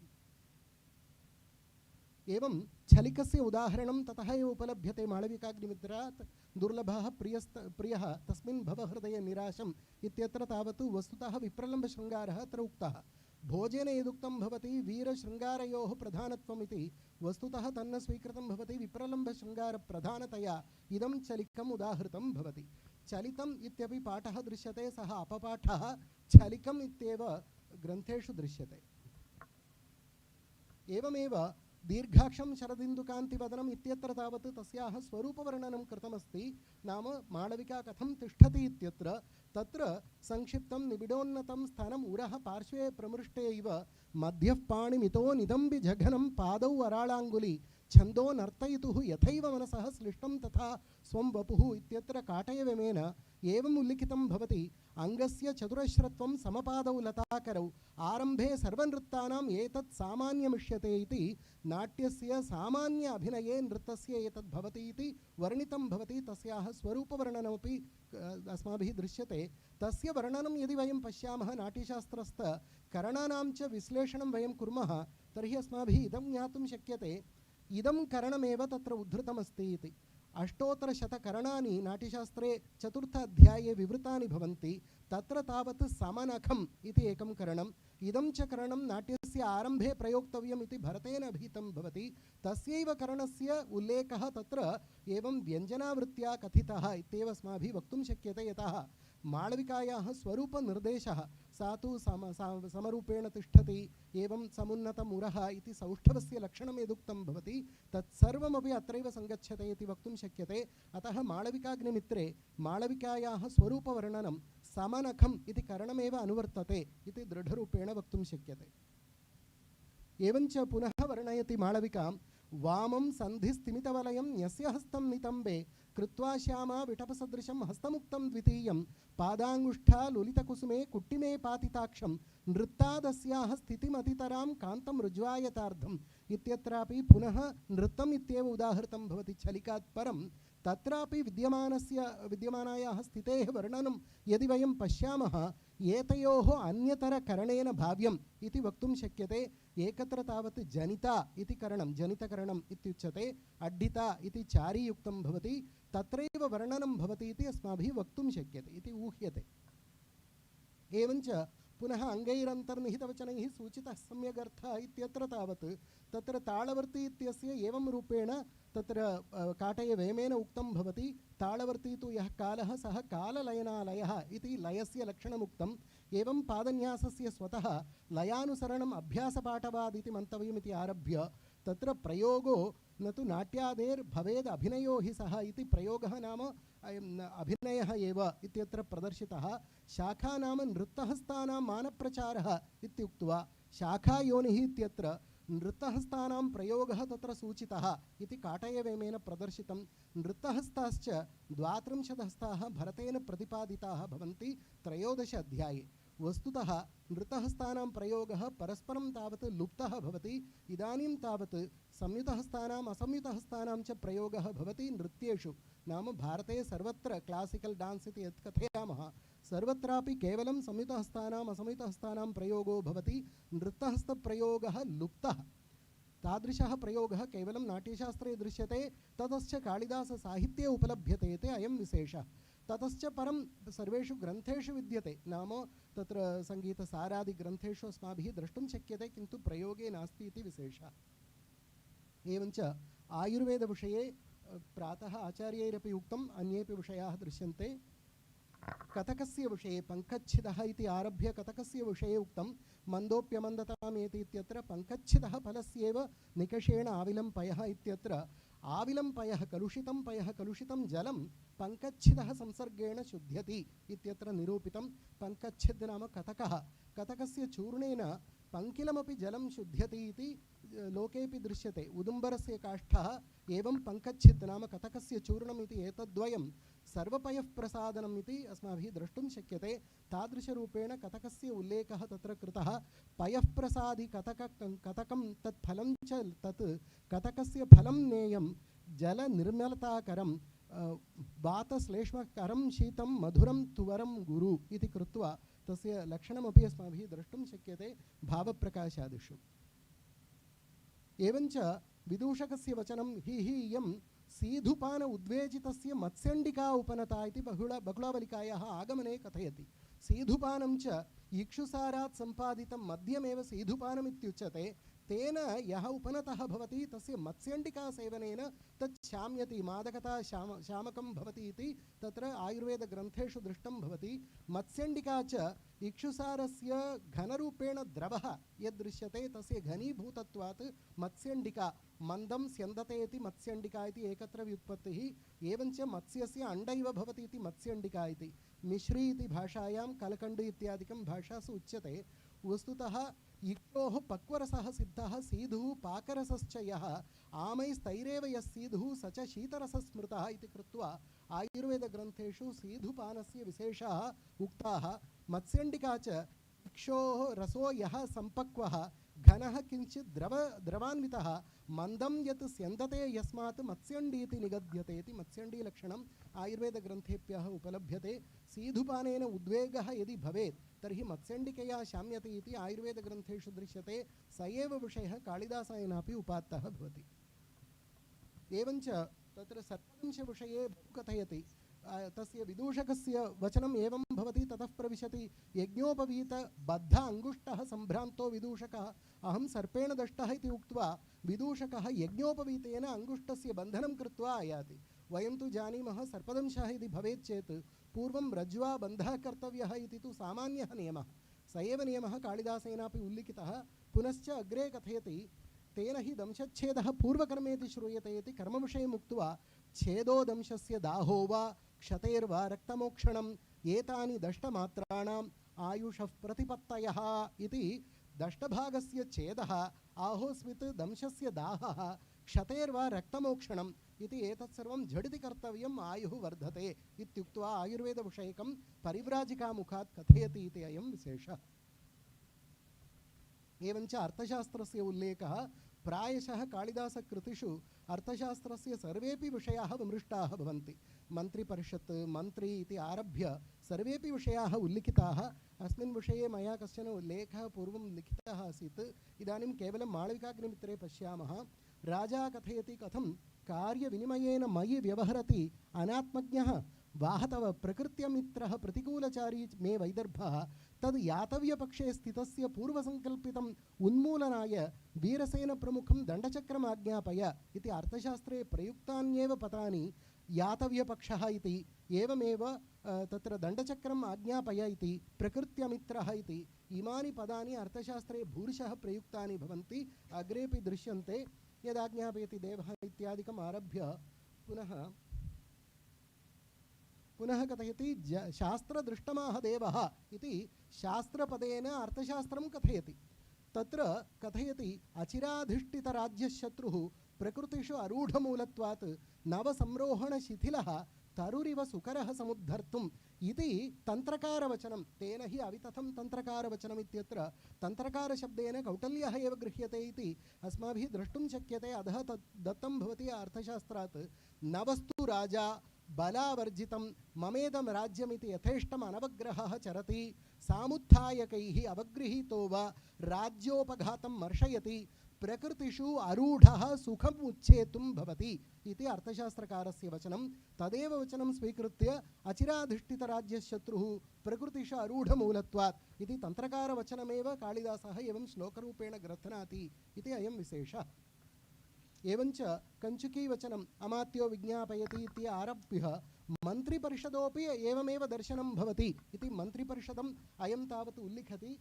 एवं छलिकस्य उदाहरणं ततः एव उपलभ्यते माळविकाग्निमित्रात्। दुर्लभः प्रियः तस्मिन् भवहृदय निराशम् इत्यत्र तावत् वस्तुतः विप्रलम्बशृङ्गारः अत्र उक्तः। भोजेन यदुक्तं भवति वीरशृङ्गारयोः प्रधानत्वमिति, वस्तुतः तन्न स्वीकृतं भवति विप्रलम्बशृङ्गारप्रधानतया इदं छलिकम् उदाहृतं भवति। चलितम् इत्यपि पाठः दृश्यते, सः अपपाठः छलिकम् इत्येव ग्रन्थेषु दृश्यते। एवमेव दीर्घाक्षं शरदिन्दुकान्तिवदनम् इत्यत्र तावत् तस्याः स्वरूपवर्णनं कृतमस्ति। नाम माळविका कथं तिष्ठति इत्यत्र तत्र संक्षिप्तं निबिडोन्नतं स्थानम् उरः पार्श्वे प्रमृष्टे इव मध्यः पाणिमितो निदम्बि जघनं पादौ अराळाङ्गुली छन्दो नर्तयितुः यथैव मनसः श्लिष्टं तथा स्वं वपुः इत्यत्र काटयव्यमेन एवम् उल्लिखितं भवति। अंगस्य चतुरश्रत्वं समपादौ लताकरौ आरंभे सर्वनृत्तानाम् एतत् सामान्यमिष्यते इति नाट्यस्य सामान्य अभिनये नृत्यस्य एतत् भवति इति वर्णितं भवति। तस्याः स्वरूपवर्णनमपि अस्माभिः दृश्यते। तस्य वर्णनं यदि वयं पश्यामः नाट्यशास्त्रस्थ करणानां च विश्लेषणं वयं कुर्मः तर्हि अस्माभिः इदं ज्ञातुं शक्यते, इदं करणमेव तत्र उद्धृतमस्ति इति। अष्टोत्तरशतकरणानि नाट्यशास्त्रे चतुर्थ अध्याये विवृतानि भवन्ति। तत्र तावत् समनखम् इति एकं करणम्, इदं च करणं नाट्यस्य आरम्भे प्रयोक्तव्यम् इति भरतेन अभिहितं भवति। तस्यैव करणस्य उल्लेखः तत्र एवं व्यञ्जनावृत्त्या कथितः इत्येव अस्माभिः वक्तुं शक्यते। यतः माळविकायाः स्वरूपनिर्देशः सा तु समरूपेण तिष्ठति, एवं समुन्नतमुरः इति सौष्ठवस्य लक्षणं यदुक्तं भवति तत्सर्वमपि अत्रैव सङ्गच्छते इति वक्तुं शक्यते। अतः माळविकाग्निमित्रे माळविकायाः स्वरूपवर्णनं समनखम् इति करणमेव अनुवर्तते इति दृढरूपेण वक्तुं शक्यते। एवञ्च पुनः वर्णयति माळविकां वामं सन्धिस्तिमितवलयं न्यस्य हस्तं नितम्बे कृत्वा श्यामा विटपसदृशं हस्तमुक्तं द्वितीयं पादाङ्गुष्ठा लुलितकुसुमे कुट्टिमे पातिताक्षं नृत्तादस्याः स्थितिमतितरां कान्तं रुज्वायतार्धम् इत्यत्रापि पुनः नृत्यम् इत्येव उदाहृतं भवति छलिकात् परं। तत्रापि विद्यमानायाः स्थितेः वर्णनं यदि वयं पश्यामः एतयोः अन्यतरकरणेन भाव्यम् इति वक्तुं शक्यते। एकत्र तावत् जनिता इति करणं जनितकरणम् इत्युच्यते, अड्डिता इति चारीयुक्तं भवति, तत्रैव वर्णनं भवति इति अस्माभिः वक्तुं शक्यते इति ऊह्यते। एवञ्च पुनः अङ्गैरन्तर्निहितवचनैः सूचितः सम्यगर्थः इत्यत्र तावत् तत्र ताळवर्ती इत्यस्य एवं रूपेण तत्र काटयवेमेन उक्तं भवति। ताळवर्ती तु यः कालः सः काललयनालयः इति लयस्य लक्षणमुक्तम्। एवं पादन्यासस्य स्वतः लयानुसरणम् अभ्यासपाठवादिति मन्तव्यमिति आरभ्य तत्र प्रयोगो न तु नाट्यादेर्भवेद् अभिनयो हि सः इति प्रयोगः नाम अभिनयः एव इत्यत्र प्रदर्शितः। शाखा नाम नृत्तहस्तानां मानप्रचारः इत्युक्त्वा शाखायोनिः इत्यत्र नृत्तहस्तानां प्रयोगः तत्र सूचितः इति काटयवेमेन प्रदर्शितं। नृत्तहस्ताश्च 32 हस्ताः भरतेन प्रतिपादिताः भवन्ति 13 अध्याये। वस्तुतः नृत्तहस्तानां प्रयोगः परस्परं तावत् लुप्तः भवति। इदानीं तावत् संयुतहस्तानाम् असंयुतहस्तानां च प्रयोगः भवति नृत्येषु। नाम भारते सर्वत्र क्लासिकल डांस इति यत् कथयामः सर्वत्रापि केवलं संयुतहस्तानाम् असंयुतहस्तानां प्रयोगो भवति। नृत्तहस्तप्रयोगः लुप्तः। तादृशः प्रयोगः केवलं नाट्यशास्त्रे दृश्यते, ततश्च कालिदाससाहित्ये उपलभ्यते इति अयं विशेषः। ततश्च परं सर्वेषु ग्रन्थेषु विद्यते, नाम तत्र सङ्गीतसारादिग्रन्थेषु अस्माभिः द्रष्टुं शक्यते, किन्तु प्रयोगे नास्ति इति विशेषः। एवञ्च आयुर्वेदविषये प्रातः आचार्यैरपि उक्तम्, अन्येपि विषयाः दृश्यन्ते। कथकस्य विषये पङ्कच्छिदः इति आरभ्य कथकस्य विषये उक्तं। मन्दोप्यमन्दतामेति इत्यत्र पङ्कच्छिदः फलस्येव निकषेण आविलं पयः इत्यत्र आविलं पयः कलुषितं जलं पङ्कच्छिदः संसर्गेण शुध्यति इत्यत्र निरूपितं। पङ्कच्छिद् नाम कथकः, कथकस्य चूर्णेन पङ्किलमपि जलं शुध्यति इति लोकेपि दृश्यते। उदुम्बरस्य काष्ठः एवं पङ्कच्छिद् नाम कथकस्य चूर्णम् इति एतद्वयं सर्वपयः प्रसादनम् इति अस्माभिः द्रष्टुं शक्यते। तादृशरूपेण कथकस्य उल्लेखः तत्र कृतः। पयः प्रसादि कथकं तत् फलं च तत् कथकस्य फलं नेयं जलनिर्मलताकरं वातश्लेष्मकरं शीतं मधुरं तुवरं गुरु इति कृत्वा तस्य लक्षणमपि अस्माभिः द्रष्टुं शक्यते भावप्रकाशादिषु। एवञ्च विदूषकस्य वचनं हि इयं सीधुपान उद्वेजितस्य मत्स्यण्डिका उपनता इति बहुलावलिकायाः आगमने कथयति। सीधुपानं च इक्षुसारात् सम्पादितं मद्यमेव सीधुपानमित्युच्यते। तेन यः उपनतः भवति तस्य मत्स्यण्डिका सेवनेन तत् शाम्यति, मादकता शामकं भवति इति तत्र आयुर्वेदग्रन्थेषु दृष्टं भवति। मत्स्यण्डिका च इक्षुसारस्य घनरूपेण द्रवः यद्दृश्यते तस्य घनीभूतत्वात् मत्स्यण्डिका, मन्दं स्यन्दते इति मत्स्यण्डिका इति एकत्र व्युत्पत्तिः। एवञ्च मत्स्यस्य अण्ड इव भवति इति मत्स्यण्डिका इति। मिश्री इति भाषायां कलकण्ड इत्यादिकं भाषासु उच्यते। वस्तुतः इक्तोः पक्वरसः सिद्धः सीधुः पाकरसश्च यः आमैस्तैरेव यः सीधुः स च शीतरसस्मृतः इति कृत्वा आयुर्वेदग्रन्थेषु सीधुपानस्य विशेषाः उक्ताः। मत्स्यण्डिका च इक्षोः रसो यः सम्पक्वः घनः किञ्चित् द्रवान्वितः मन्दं यत् स्यन्दते यस्मात् मत्स्यण्डीति निगद्यते इति मत्स्यण्डीलक्षणम् आयुर्वेदग्रन्थेभ्यः उपलभ्यते। सीधुपानेन उद्वेगः यदि भवेत् तर्हि मत्स्यण्डिकया शाम्यति इति आयुर्वेदग्रन्थेषु दृश्यते। स एव विषयः कालिदासेनापि उपात्तः भवति। एवञ्च तत्र सर्पदंशविषये बहु कथयति। तस्य विदूषकस्य वचनम् एवं भवति। ततः प्रविशति यज्ञोपवीत बद्ध अंगुष्टः सम्भ्रान्तो विदूषकः अहं सर्पेण दष्टः इति उक्त्वा विदूषकः यज्ञोपवीतेन अंगुष्टस्य बन्धनं कृत्वा आयाति। वयं तु जानीमः सर्पदंशः यदि भवेत् चेत् पूर्वं रज्ज्वा बन्धः कर्तव्यः इति तु सामान्यः नियमः। स एव नियमः कालिदासेनापि उल्लिखितः। पुनश्च अग्रे कथयति तेन हि दंशच्छेदः पूर्वकर्मेति श्रूयते इति कर्मविषयम् उक्त्वा छेदो दंशस्य दाहो वा क्षतेर्वा रक्तमोक्षणम् एतानि दष्टमात्राणाम् आयुषः प्रतिपत्तयः इति दष्टभागस्य छेदः आहोस्वित् दंशस्य दाहः क्षतेर्वा रक्तमोक्षणम् इति एतत् सर्वं झटिति कर्तव्यम् आयुः वर्धते इत्युक्त्वा आयुर्वेदविषयकं परिव्राजिकामुखात् कथयति इति अयं विशेषः। एवञ्च अर्थशास्त्रस्य उल्लेखः प्रायशः कालिदासकृतिषु अर्थशास्त्रस्य सर्वेपि विषयाः विमृष्टाः भवन्ति। मन्त्रिपरिषत् मन्त्री इति आरभ्य सर्वेपि विषयाः उल्लिखिताः। अस्मिन् विषये मया कश्चन लेखः पूर्वं लिखितः आसीत्। इदानीं केवलं माळविकाग्निमित्रे पश्यामः। राजा कथयति कथं कार्यविनिमयेन मयि व्यवहरति अनात्मज्ञः वाहतव प्रकृत्यमित्रः प्रतिकूलचारी मे वैदर्भः तद् यातव्यपक्षे स्थितस्य पूर्वसङ्कल्पितम् उन्मूलनाय वीरसेन प्रमुखं दण्डचक्रमाज्ञापय इति अर्थशास्त्रे प्रयुक्तान्येव पदानि यातव्यपक्षः इति एवमेव तत्र दण्डचक्रम् आज्ञापय इति प्रकृत्यमित्रः इति इमानि पदानि अर्थशास्त्रे भूरिशः प्रयुक्तानि भवन्ति। अग्रेपि दृश्यन्ते। यदाज्ञापयति देवः इत्यादिकम् आरभ्य पुनः कथयति शास्त्रदृष्टमाह देवः इति शास्त्रपदेन अर्थशास्त्रं कथयति। तत्र कथयति अचिराधिष्ठितराज्यशत्रुः प्रकृतिषु अरूढमूलत्वात् नवसंरोहणशिथिलः तरुरिव सुकरः समुद्धर्तुम् इति तन्त्रकारवचनं। तेन हि अवितथं तन्त्रकारवचनम् इत्यत्र तन्त्रकारशब्देन कौटल्यः एव गृह्यते इति अस्माभिः द्रष्टुं शक्यते। अधः तत् दत्तं भवति अर्थशास्त्रात्। नवस्तु राजा बलावर्जितं ममेदं राज्यमिति यथेष्टम् अनवग्रहः चरति सामुत्थायकैः अवगृहीतो वा राज्योपघातं मर्शयति प्रकृतिषु आरूढः सुखम् उच्छेतुं भवति इति अर्थशास्त्रकारस्य वचनं। तदेव वचनं स्वीकृत्य अचिराधिष्ठितराज्यशत्रुः प्रकृतिषु आरूढमूलत्वात् इति तन्त्रकारवचनमेव कालिदासः एवं श्लोकरूपेण ग्रथनाति इति अयं विशेषः। एवञ्च कञ्चुकी वचनम् अमात्यो विज्ञापयति इति आरभ्य मन्त्रिपरिषदोपि एवमेव दर्शनं भवति इति मन्त्रिपरिषदम् अयं तावत् उल्लिखति।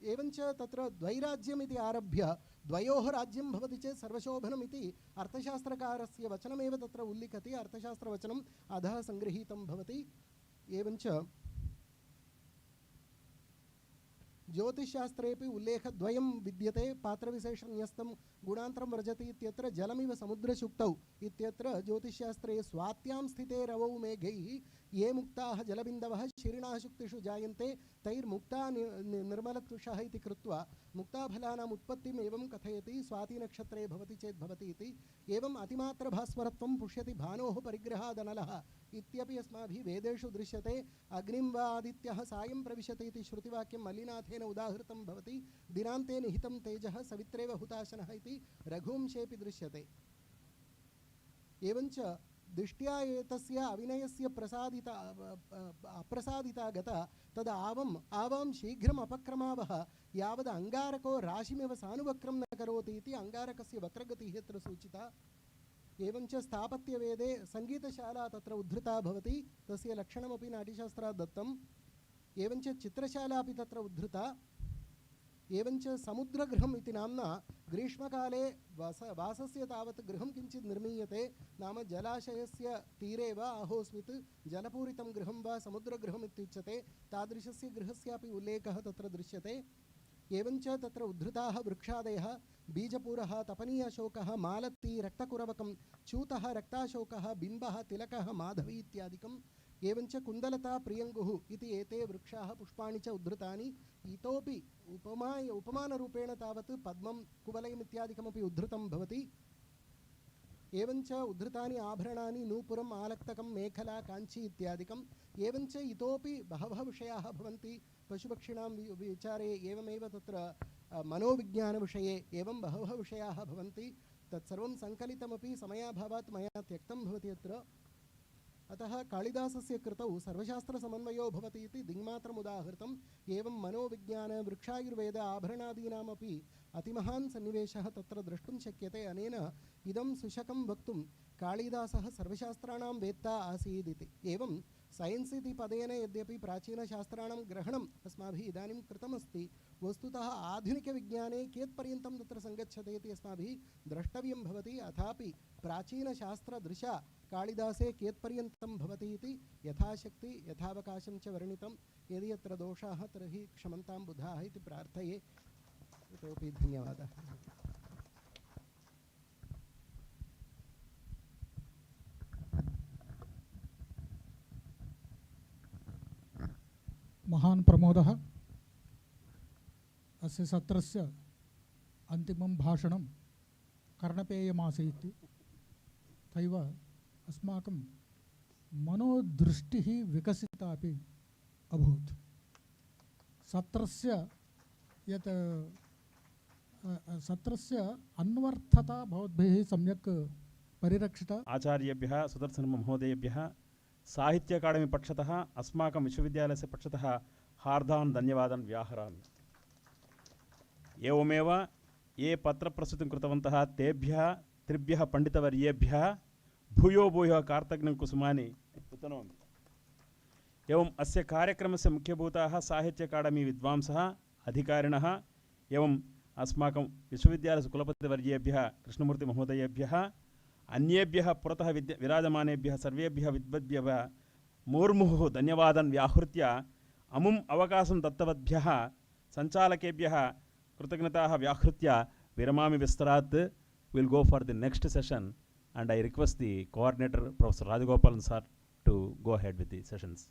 एवञ्च तत्र द्वैराज्यम् इति आरभ्य द्वयोः राज्यं भवति चेत् सर्वशोभनम् इति अर्थशास्त्रकारस्य वचनमेव तत्र उल्लिखति। अर्थशास्त्रवचनम् अधः सङ्गृहीतं भवति। एवञ्च ज्योतिषशास्त्रेपि उल्लेखद्वयं विद्यते। पात्रविशेषन्यस्तं गुणान्तरं व्रजति इत्यत्र जलमिव समुद्रशुक्तौ इत्यत्र ज्योतिषशास्त्रे स्वात्यां स्थिते रवौ मेघैः ये मुक्ताः जलबिन्दवः शिरिणाः शुक्तिषु जायन्ते तैर्मुक्ता निर्मलतुषः इति कृत्वा मुक्ताफलानाम् उत्पत्तिम् एवं कथयति। स्वातिनक्षत्रे भवति चेत् भवति इति। एवम् अतिमात्रभास्वरत्वं पुष्यति भानोः परिग्रहादनलः इत्यपि अस्माभिः वेदेषु दृश्यते। अग्निं वा आदित्यः सायं प्रविशति इति श्रुतिवाक्यं मल्लिनाथेन उदाहृतं भवति। दिनान्ते निहितं तेजः सवित्रेव हुताशनः इति रघुवंशेऽपि दृश्यते। एवञ्च दृष्ट्या एतस्य अविनयस्य अप्रसादिता गता तद् आवां शीघ्रम् अपक्रमावः यावद् अङ्गारको राशिमेव सानुवक्रं न करोति इति अङ्गारकस्य वक्रगतिः यत्र सूचिता। एवञ्च स्थापत्यवेदे सङ्गीतशाला तत्र उद्धृता भवति। तस्य लक्षणमपि नाट्यशास्त्रात् दत्तम्। एवञ्च चित्रशाला अपि तत्र उद्धृता। एवञ्च समुद्रगृहम् इति नाम्ना ग्रीष्मकाले वासस्य तावत् गृहं किञ्चित् निर्मीयते। नाम जलाशयस्य तीरे वा आहोस्मित् जलपूरितं गृहं वा समुद्रगृहम् इत्युच्यते। तादृशस्य गृहस्यापि उल्लेखः तत्र दृश्यते। एवञ्च तत्र उद्धृताः वृक्षादयः बीजपूरः तपनीयशोकः मालती रक्तकुरवकं च्यूतः रक्ताशोकः बिम्बः तिलकः माधवी इत्यादिकम्। एवञ्च कुन्दलता प्रियङ्गुः इति एते वृक्षाः पुष्पाणि च उद्धृतानि। इतोपि उपमानरूपेण तावत् पद्मं कुवलयम् इत्यादिकमपि उद्धृतं भवति। एवञ्च उद्धृतानि आभरणानि नूपुरम् आलक्तकं मेखला काञ्ची इत्यादिकम्। एवञ्च इतोपि बहवः विषयाः भवन्ति पशुपक्षिणां विचारे एवमेव तत्र मनोविज्ञानविषये एवं बहवः विषयाः भवन्ति। तत्सर्वं सङ्कलितमपि समयाभावात् मया त्यक्तं भवति अत्र। अतः कालिदासस्य कृतौ सर्वशास्त्रसमन्वयो भवति इति दिङ्मात्रम् उदाहृतम्। एवं मनोविज्ञान वृक्षायुर्वेद आभरणादीनामपि अतिमहान् सन्निवेशः तत्र द्रष्टुं शक्यते। अनेन इदं सुशकं वक्तुं कालिदासः सर्वशास्त्राणां वेत्ता आसीदिति। एवं सैन्स् इति पदेन यद्यपि प्राचीनशास्त्राणां ग्रहणम् अस्माभिः इदानीं कृतमस्ति, वस्तुतः आधुनिकविज्ञाने कियत्पर्यन्तं तत्र सङ्गच्छते इति अस्माभिः द्रष्टव्यं भवति। अथापि प्राचीनशास्त्रदृशा कालिदासे कियत्पर्यन्तं भवति इति यथाशक्ति यथावकाशं च वर्णितं। यदि अत्र दोषाः तर्हि क्षमन्तां बुधाः इति प्रार्थये। इतोपि धन्यवादः। महान् प्रमोदः। अस्य सत्रस्य अन्तिमं भाषणं कर्णपेयमासीत्। तैव अस्माकं मनोदृष्टिः विकसिता अपि अभूत्। सत्रस्य अन्वर्थता भवद्भिः सम्यक् परिरक्षिता। आचार्येभ्यः सुदर्शनमहोदयेभ्यः साहित्य अकाडेमी पक्षतः अस्माकं विश्वविद्यालयस्य पक्षतः हार्दान् धन्यवादान् व्याहरामि। एवमेव ये पत्रप्रस्तुतिं कृतवन्तः तेभ्यः त्रिभ्यः पण्डितवर्येभ्यः भूयो भूयो कार्तज्ञं कुसुमानि उत्तनोमि। एवम् अस्य कार्यक्रमस्य मुख्यभूताः साहित्य अकाडेमी विद्वांसः अधिकारिणः एवम् अस्माकं विश्वविद्यालयस्य कुलपतिवर्येभ्यः कृष्णमूर्तिमहोदयेभ्यः अन्येभ्यः पुरतः विराजमानेभ्यः सर्वेभ्यः विद्वद्भ्यः मुहुर्मुहुः धन्यवादान् व्याहृत्य अमुम् अवकाशं दत्तवद्भ्यः सञ्चालकेभ्यः कृतज्ञताः व्याहृत्य विरमामि विस्तरात्. We'll go for the next session and I request the coordinator, Professor Rajagopalan sir, to go ahead with the sessions.